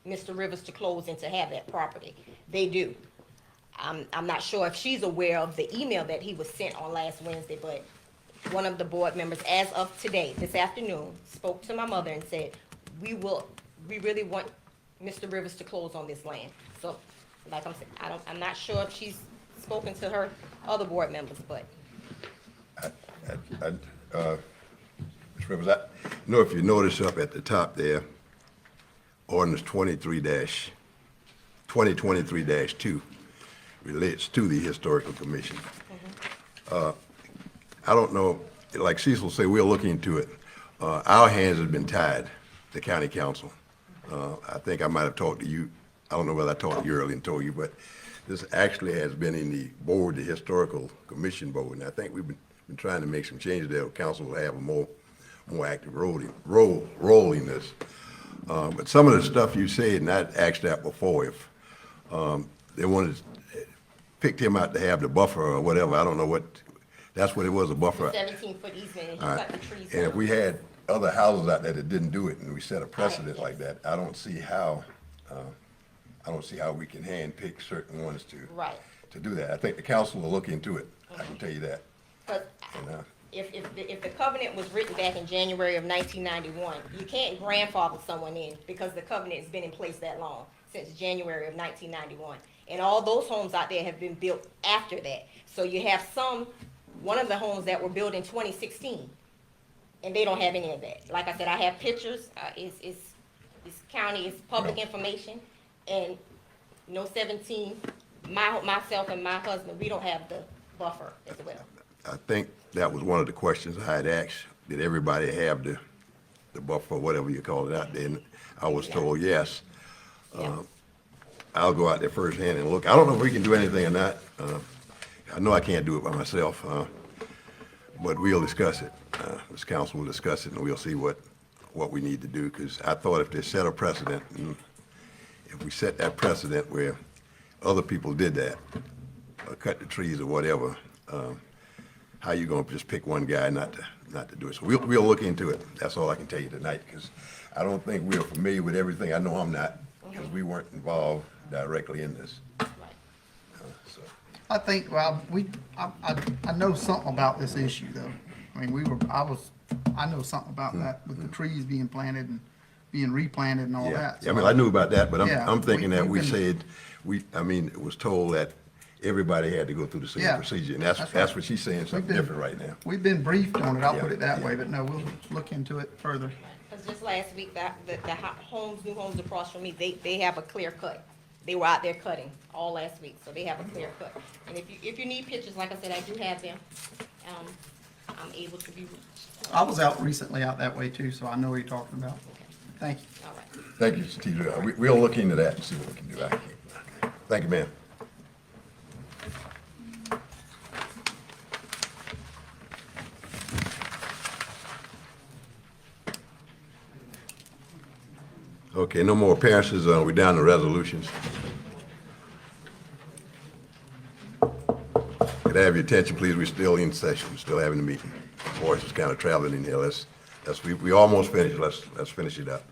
Speaker 15: Mr. Rivers to close and to have that property. They do. I'm not sure if she's aware of the email that he was sent on last Wednesday, but one of the board members, as of today, this afternoon, spoke to my mother and said, we really want Mr. Rivers to close on this land. So, like I'm saying, I'm not sure if she's spoken to her other board members, but.
Speaker 1: Mr. Rivers, I know if you notice up at the top there, ordinance 2023-2 relates to the Historical Commission. I don't know, like Cecil said, we're looking into it. Our hands have been tied, the county council. I think I might have talked to you, I don't know whether I talked to you earlier and told you, but this actually has been in the board, the Historical Commission board, and I think we've been trying to make some changes there. Council will have a more active role in this. But some of the stuff you said, and I asked that before, if they wanted, picked him out to have the buffer or whatever, I don't know what, that's what it was, a buffer.
Speaker 15: 17-foot easement, and he
Speaker 1: All right.
Speaker 15: cut the trees
Speaker 1: And if
Speaker 15: down.
Speaker 1: we had other houses out there that didn't do it, and we set a precedent like that, I don't see how we can handpick certain ones
Speaker 15: Right.
Speaker 1: to do that. I think the council will look into it, I can tell you that.
Speaker 15: But
Speaker 1: And,
Speaker 15: if the covenant was written back in January of 1991, you can't grandfather someone in because the covenant has been in place that long, since January of 1991. And all those homes out there have been built after that. So you have one of the homes that were built in 2016, and they don't have any of that. Like I said, I have pictures, it's county, it's public information, and no 17, myself and my husband, we don't have the buffer as well.
Speaker 1: I think that was one of the questions I had asked. Did everybody have the buffer, whatever you call it out there? And I was told yes.
Speaker 15: Yeah.
Speaker 1: I'll go out there firsthand and look. I don't know if we can do anything or not. I know I can't do it by myself, but we'll discuss it. This council will discuss it, and we'll see what we need to do, because I thought if they set a precedent, and if we set that precedent where other people did that, or cut the trees or whatever, how you gonna just pick one guy not to do it? So we'll look into it. That's all I can tell you tonight, because I don't think we're familiar with everything. I know I'm not, because we weren't involved directly in this. So,
Speaker 14: I think, well, I know something about this issue, though. I mean, I know something about that, with the trees being planted and being replanted and all
Speaker 1: yeah,
Speaker 14: that.
Speaker 1: I mean, I knew about that, but
Speaker 14: Yeah,
Speaker 1: I'm thinking that we
Speaker 14: we've been-
Speaker 1: said, it was told that everybody had to go through the same
Speaker 14: Yeah,
Speaker 1: procedure, and
Speaker 14: that's
Speaker 1: that's
Speaker 14: right.
Speaker 1: what she's saying, something
Speaker 14: been-
Speaker 1: different right now.
Speaker 14: We've been briefed on it, I'll put
Speaker 1: Yeah,
Speaker 14: it that
Speaker 1: yeah.
Speaker 14: way, but no, we'll look into it further.
Speaker 15: Because just last week, the new homes across from me, they have a clear cut. They were out there cutting all last week, so they have a clear cut. And if you need pictures, like I said, I do have them. I'm able to be reached.
Speaker 14: I was out recently out that way too, so I know what you're talking about. Thank you.
Speaker 15: All right.
Speaker 1: Thank you, Mr. Teeter. We'll look into that and see what we can do. Thank you, ma'am. Okay, no more appearances. We're down to resolutions. Could I have your attention, please? We're still in session, still having the meeting. Voice is kind of traveling in here. We almost finished. Let's finish it up.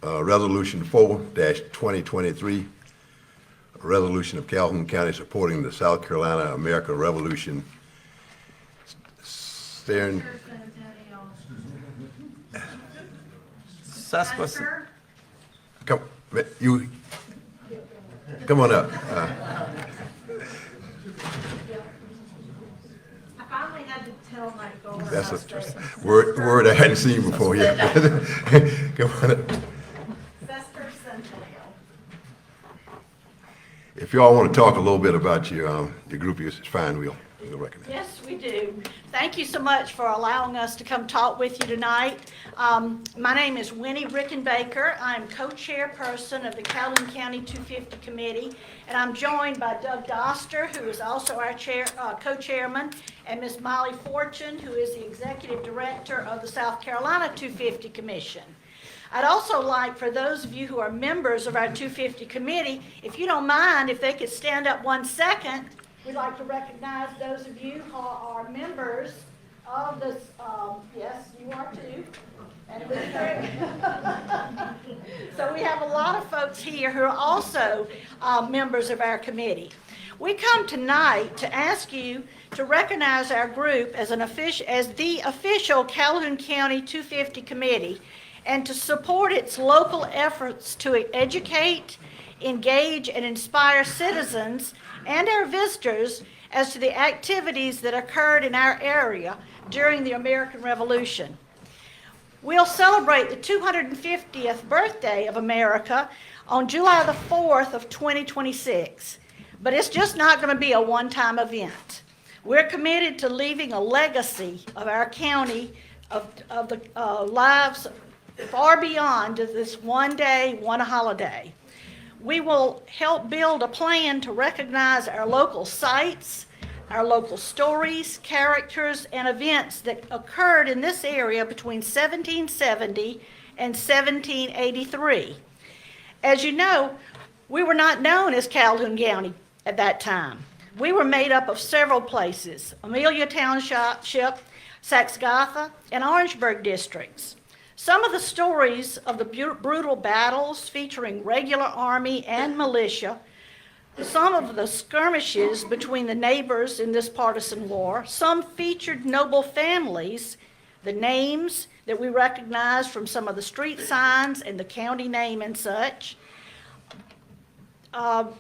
Speaker 1: Resolution 4-2023, a resolution of Calhoun County supporting the South Carolina American Revolution. Staring. Come, come on up.
Speaker 16: I finally had to tell my goal.
Speaker 1: That's a word I hadn't seen before yet. Come on up. If y'all want to talk a little bit about your group, it's fine. We'll recognize.
Speaker 16: Yes, we do. Thank you so much for allowing us to come talk with you tonight. My name is Winnie Rickenbaker. I'm co-chairperson of the Calhoun County 250 Committee, and I'm joined by Doug Doster, who is also our co-chairman, and Ms. Molly Fortune, who is the executive director of the South Carolina 250 Commission. I'd also like, for those of you who are members of our 250 committee, if you don't mind, if they could stand up 1 second, we'd like to recognize those of you who are members of this, yes, you are too. And so we have a lot of folks here who are also members of our committee. We come tonight to ask you to recognize our group as the official Calhoun County 250 committee, and to support its local efforts to educate, engage, and inspire citizens and our visitors as to the activities that occurred in our area during the American Revolution. We'll celebrate the 250th birthday of America on July the 4th of 2026. But it's just not going to be a one-time event. We're committed to leaving a legacy of our county, of the lives far beyond this one day, one holiday. We will help build a plan to recognize our local sites, our local stories, characters, and events that occurred in this area between 1770 and 1783. As you know, we were not known as Calhoun County at that time. We were made up of several places: Amelia Township, Saxgatha, and Orangeburg districts. Some of the stories of the brutal battles featuring regular army and militia, some of the skirmishes between the neighbors in this partisan war, some featured noble families, the names that we recognize from some of the street signs and the county name and such, while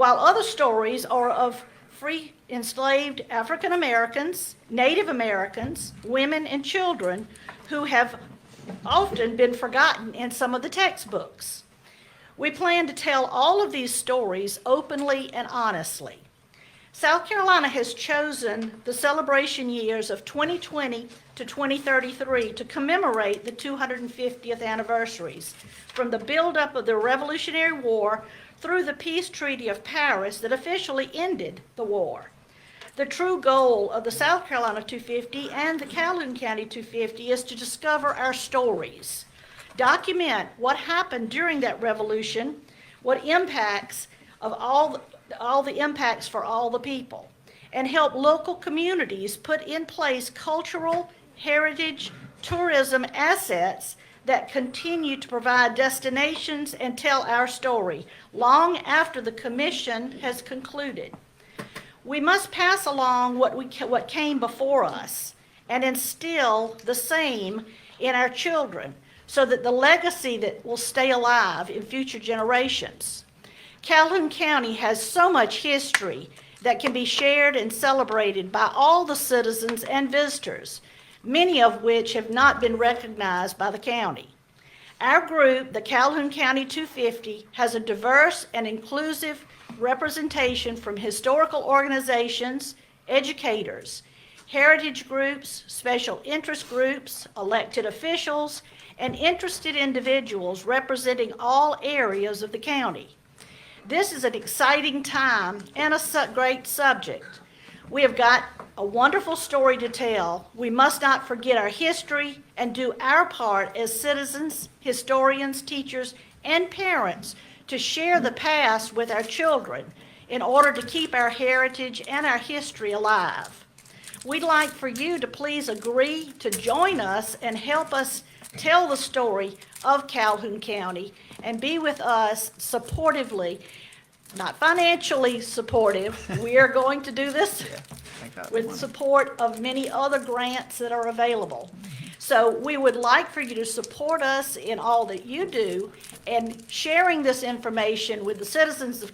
Speaker 16: other stories are of free enslaved African Americans, Native Americans, women, and children who have often been forgotten in some of the textbooks. We plan to tell all of these stories openly and honestly. South Carolina has chosen the celebration years of 2020 to 2033 to commemorate the 250th anniversaries, from the buildup of the Revolutionary War through the Peace Treaty of Paris that officially ended the war. The true goal of the South Carolina 250 and the Calhoun County 250 is to discover our stories, document what happened during that revolution, what impacts of all the impacts for all the people, and help local communities put in place cultural, heritage, tourism assets that continue to provide destinations and tell our story long after the commission has concluded. We must pass along what came before us and instill the same in our children so that the legacy that will stay alive in future generations. Calhoun County has so much history that can be shared and celebrated by all the citizens and visitors, many of which have not been recognized by the county. Our group, the Calhoun County 250, has a diverse and inclusive representation from historical organizations, educators, heritage groups, special interest groups, elected officials, and interested individuals representing all areas of the county. This is an exciting time and a great subject. We have got a wonderful story to tell. We must not forget our history and do our part as citizens, historians, teachers, and parents to share the past with our children in order to keep our heritage and our history alive. We'd like for you to please agree to join us and help us tell the story of Calhoun County and be with us supportively, not financially supportive. We are going to do this with support of many other grants that are available. So we would like for you to support us in all that you do and sharing this information with the citizens of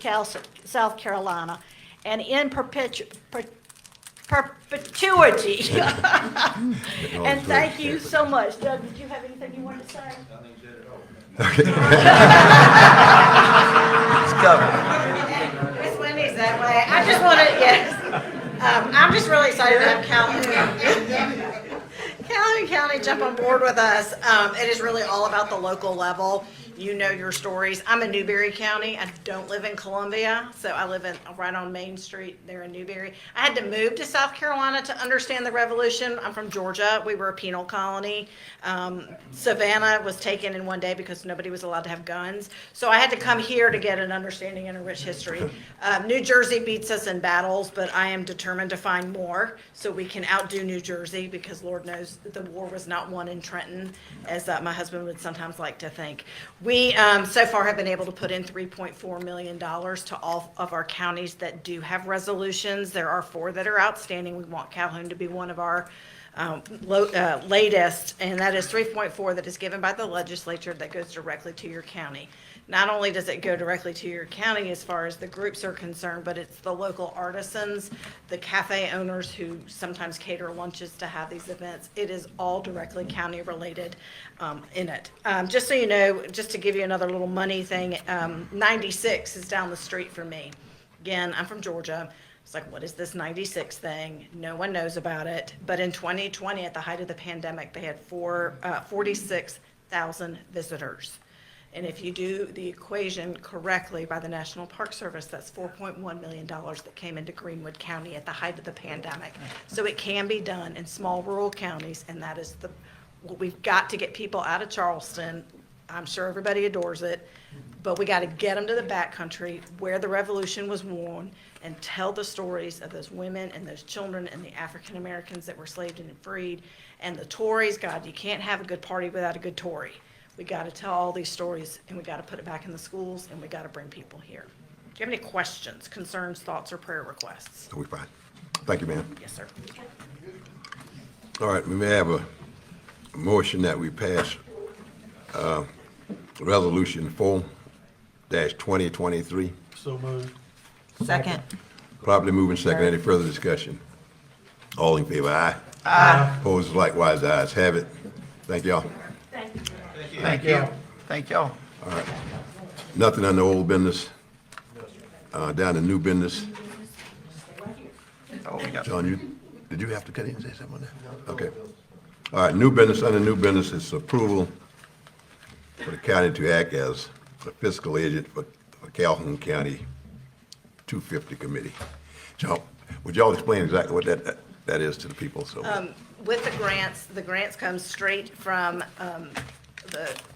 Speaker 16: South Carolina and in perpetuity. And thank you so much. Doug, did you have anything you wanted to say?
Speaker 4: Nothing said at all.
Speaker 15: Miss Wendy's that way. I just want to, yes. I'm just really excited to have Calhoun County jump on board with us. It is really all about the local level. You know your stories. I'm in Newberry County. I don't live in Columbia, so I live right on Main Street there in Newberry. I had to move to South Carolina to understand the Revolution. I'm from Georgia. We were a penal colony. Savannah was taken in one day because nobody was allowed to have guns. So I had to come here to get an understanding and a rich history. New Jersey beats us in battles, but I am determined to find more so we can outdo New Jersey, because Lord knows that the war was not won in Trenton, as my husband would sometimes like to think. We so far have been able to put in $3.4 million to all of our counties that do have resolutions. There are 4 that are outstanding. We want Calhoun to be one of our latest, and that is 3.4 that is given by the legislature that goes directly to your county.
Speaker 16: not only does it go directly to your county as far as the groups are concerned, but it's the local artisans, the cafe owners who sometimes cater lunches to have these events. It is all directly county related in it. Just so you know, just to give you another little money thing, 96 is down the street from me. Again, I'm from Georgia. It's like, what is this 96 thing? No one knows about it. But in 2020, at the height of the pandemic, they had 46,000 visitors. And if you do the equation correctly by the National Park Service, that's $4.1 million that came into Greenwood County at the height of the pandemic. So it can be done in small rural counties, and that is what we've got to get people out of Charleston. I'm sure everybody adores it, but we got to get them to the backcountry where the revolution was won and tell the stories of those women and those children and the African Americans that were enslaved and freed. And the Tories, God, you can't have a good party without a good Tory. We got to tell all these stories, and we got to put it back in the schools, and we got to bring people here. Do you have any questions, concerns, thoughts, or prayer requests?
Speaker 1: So we fine. Thank you, ma'am.
Speaker 16: Yes, sir.
Speaker 1: All right, we may have a motion that we pass Resolution 4-2023.
Speaker 12: So moved.
Speaker 2: Second.
Speaker 1: Properly moving second. Any further discussion? All in favor, aye. Aye. Opposed, likewise, the ayes have it. Thank y'all.
Speaker 14: Thank you. Thank y'all.
Speaker 1: Nothing on the old business. Down to new business.
Speaker 14: Oh, we got-
Speaker 1: John, did you have to cut in and say something on that? Okay. All right, new business, under new business is approval for the county to act as the fiscal agent for Calhoun County 250 Committee. John, would y'all explain exactly what that is to the people? So,
Speaker 16: With the grants come straight from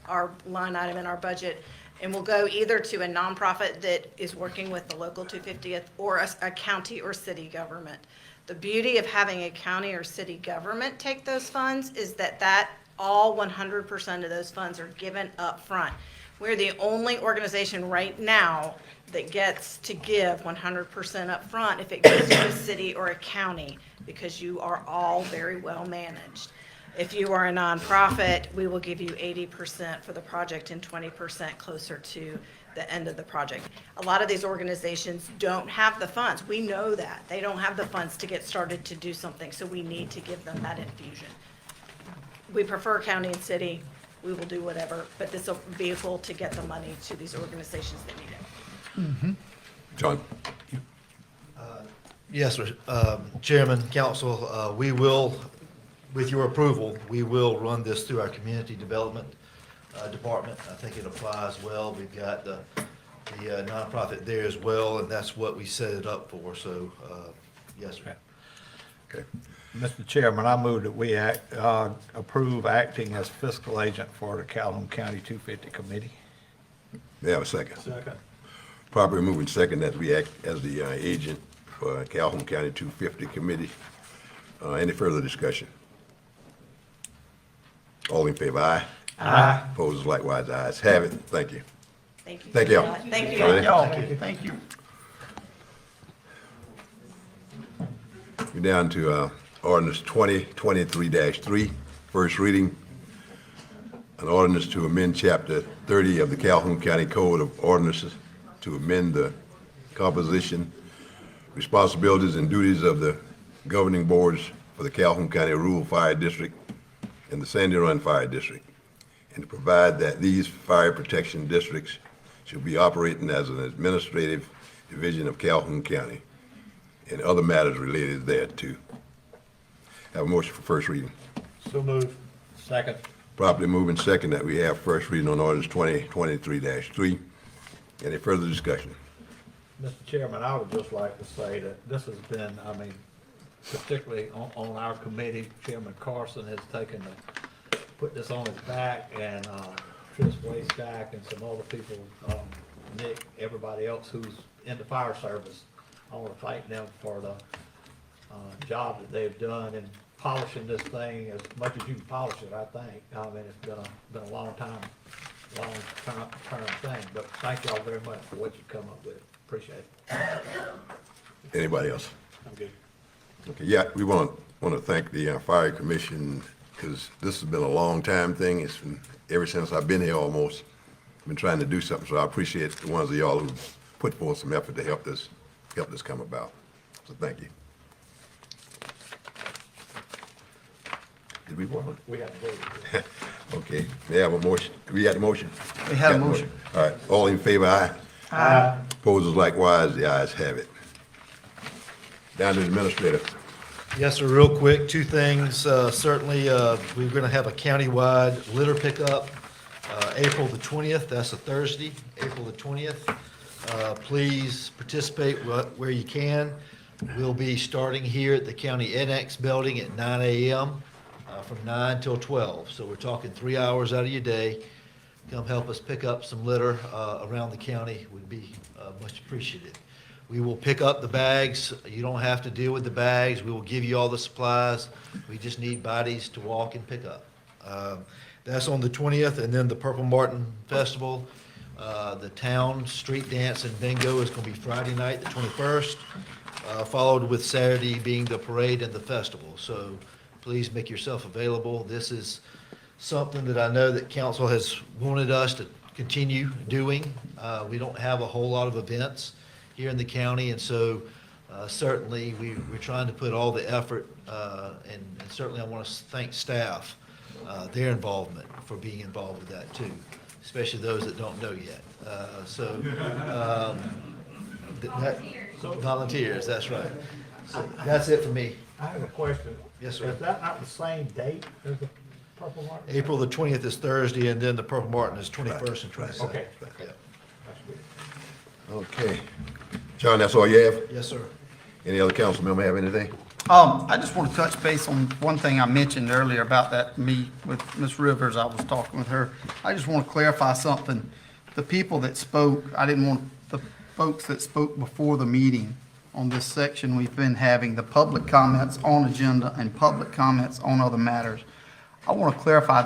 Speaker 16: our line item in our budget, and will go either to a nonprofit that is working with the local 250th or a county or city government. The beauty of having a county or city government take those funds is that all 100% of those funds are given up front. We're the only organization right now that gets to give 100% up front if it goes to a city or a county, because you are all very well managed. If you are a nonprofit, we will give you 80% for the project and 20% closer to the end of the project. A lot of these organizations don't have the funds. We know that. They don't have the funds to get started to do something, so we need to give them that infusion. We prefer county and city. We will do whatever, but this is a vehicle to get the money to these organizations that need it.
Speaker 1: John,
Speaker 4: Yes, sir. Chairman, council, we will, with your approval, we will run this through our community development department. I think it applies well. We've got the nonprofit there as well, and that's what we set it up for. So, yes, sir.
Speaker 1: okay.
Speaker 9: Mr. Chairman, I move that we approve acting as fiscal agent for the Calhoun County 250 Committee.
Speaker 1: May I have a second?
Speaker 12: Second.
Speaker 1: Properly moving second that we act as the agent for Calhoun County 250 Committee. Any further discussion? All in favor, aye. Aye. Opposed, likewise, ayes have it. Thank you.
Speaker 16: Thank you.
Speaker 1: Thank y'all.
Speaker 16: Thank you.
Speaker 1: All right.
Speaker 14: Y'all, thank you.
Speaker 1: We're down to ordinance 2023-3, first reading. An ordinance to amend chapter 30 of the Calhoun County Code of Ordinances to amend the composition, responsibilities, and duties of the governing boards for the Calhoun County Rural Fire District and the Sandy Run Fire District, and to provide that these fire protection districts shall be operating as an administrative division of Calhoun County and other matters related thereto. Have a motion for first reading.
Speaker 12: So moved.
Speaker 9: Second.
Speaker 1: Properly moving second that we have first reading on ordinance 2023-3. Any further discussion?
Speaker 9: Mr. Chairman, I would just like to say that this has been, particularly on our committee, Chairman Carson has taken put this on his back, and Tris Waystack and some other people, Nick, everybody else who's in the fire service. I want to thank them for the job that they've done in polishing this thing as much as you can polish it, I think. It's been a long-term thing, but thank y'all very much for what you've come up with. Appreciate it.
Speaker 1: Anybody else?
Speaker 12: I'm good.
Speaker 1: Okay, yeah, we want to thank the Fire Commission, because this has been a long time thing. It's been ever since I've been here almost. been trying to do something, so I appreciate the ones of y'all who put forth some effort to help this come about. So thank you. Did we vote? We have voted. Okay, may I have a motion? We got the motion?
Speaker 14: We had a motion.
Speaker 1: All right, all in favor, aye? Aye. Opposers likewise, the ayes have it. Down to the administrator.
Speaker 4: Yes, sir, real quick, two things. Certainly, we're going to have a countywide litter pickup, April the 20th, that's a Thursday, April the 20th. Please participate where you can. We'll be starting here at the County Annex Building at 9 a.m. From 9 till 12. So we're talking 3 hours out of your day. Come help us pick up some litter around the county would be much appreciated. We will pick up the bags. You don't have to deal with the bags. We will give you all the supplies. We just need bodies to walk and pick up. That's on the 20th, and then the Purple Martin Festival. The town street dance and bingo is going to be Friday night, the 21st, followed with Saturday being the parade and the festival. So please make yourself available. This is something that I know that council has wanted us to continue doing. We don't have a whole lot of events here in the county, and so certainly we're trying to put all the effort, and certainly I want to thank staff, their involvement for being involved with that too, especially those that don't know yet. Volunteers, that's right. So that's it for me.
Speaker 9: I have a question.
Speaker 4: Yes, sir.
Speaker 9: Is that not the same date as the Purple Martin?
Speaker 4: April the 20th is Thursday, and then the Purple Martin is 21st and 22nd.
Speaker 9: Okay.
Speaker 4: Yeah.
Speaker 1: Okay. John, that's all you have?
Speaker 4: Yes, sir.
Speaker 1: Any other council member have anything?
Speaker 14: I just want to touch base on one thing I mentioned earlier about that meet with Ms. Rivers. I was talking with her. I just want to clarify something. The people that spoke, I didn't want the folks that spoke before the meeting on this section we've been having, the public comments on agenda and public comments on other matters. I want to clarify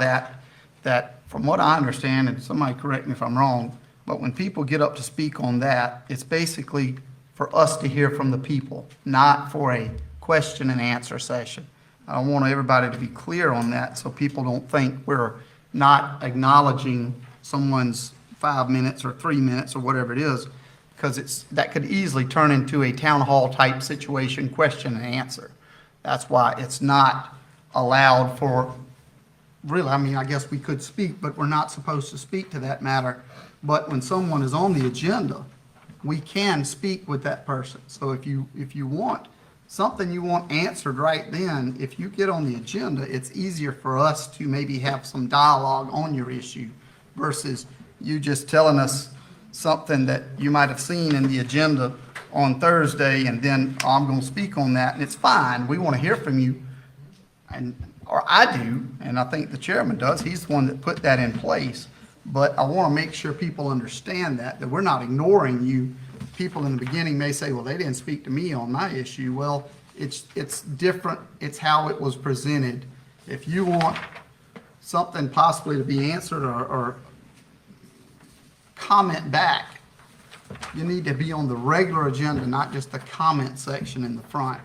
Speaker 14: that from what I understand, and somebody correct me if I'm wrong, but when people get up to speak on that, it's basically for us to hear from the people, not for a question and answer session. I want everybody to be clear on that so people don't think we're not acknowledging someone's 5 minutes or 3 minutes or whatever it is, because that could easily turn into a town hall type situation, question and answer. That's why it's not allowed for, really, I mean, I guess we could speak, but we're not supposed to speak to that matter. But when someone is on the agenda, we can speak with that person. So if you want something you want answered right then, if you get on the agenda, it's easier for us to maybe have some dialogue on your issue versus you just telling us something that you might have seen in the agenda on Thursday, and then I'm going to speak on that, and it's fine. We want to hear from you, or I do, and I think the chairman does. He's the one that put that in place. But I want to make sure people understand that we're not ignoring you. People in the beginning may say, well, they didn't speak to me on my issue. Well, it's different. It's how it was presented. If you want something possibly to be answered or comment back, you need to be on the regular agenda, not just the comment section in the front.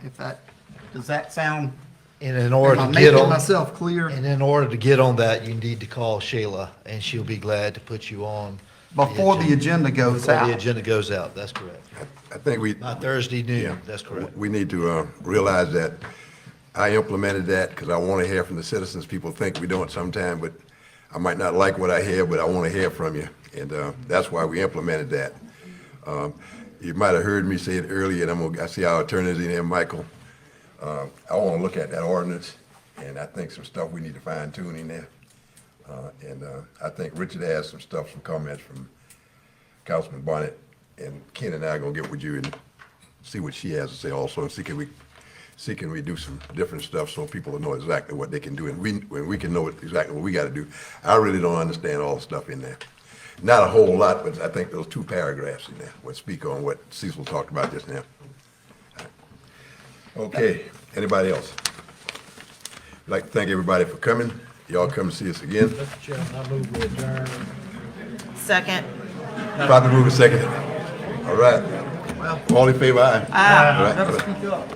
Speaker 14: Does that sound?
Speaker 4: And in order
Speaker 14: Am I
Speaker 4: to get
Speaker 14: making
Speaker 4: on,
Speaker 14: myself clear?
Speaker 4: and in order to get on that, you need to call Shayla, and she'll be glad to put you on.
Speaker 14: Before the agenda goes
Speaker 4: Before the
Speaker 14: out.
Speaker 4: agenda goes out, that's correct.
Speaker 1: I think we,
Speaker 4: By Thursday noon, that's correct.
Speaker 1: we need to realize that I implemented that because I want to hear from the citizens. People think we don't sometime, but I might not like what I hear, but I want to hear from you. And that's why we implemented that. You might have heard me say it earlier, and I see our attorneys in there, Michael. I want to look at that ordinance, and I think some stuff we need to fine tune in there. And I think Richard has some stuff, some comments from Councilman Bonnet, and Ken and I are going to get with you and see what she has to say also, and see can we do some different stuff so people will know exactly what they can do, and we can know exactly what we got to do. I really don't understand all the stuff in there. Not a whole lot, but I think those 2 paragraphs in there would speak on what Cecil talked about just now. Okay, anybody else? I'd like to thank everybody for coming. Y'all come see us again.
Speaker 9: Mr. Chairman, I move we adjourn.
Speaker 2: Second.
Speaker 1: Probably move a second. All right. All in favor, aye?
Speaker 2: Aye.
Speaker 1: All right.
Speaker 14: Never speak up.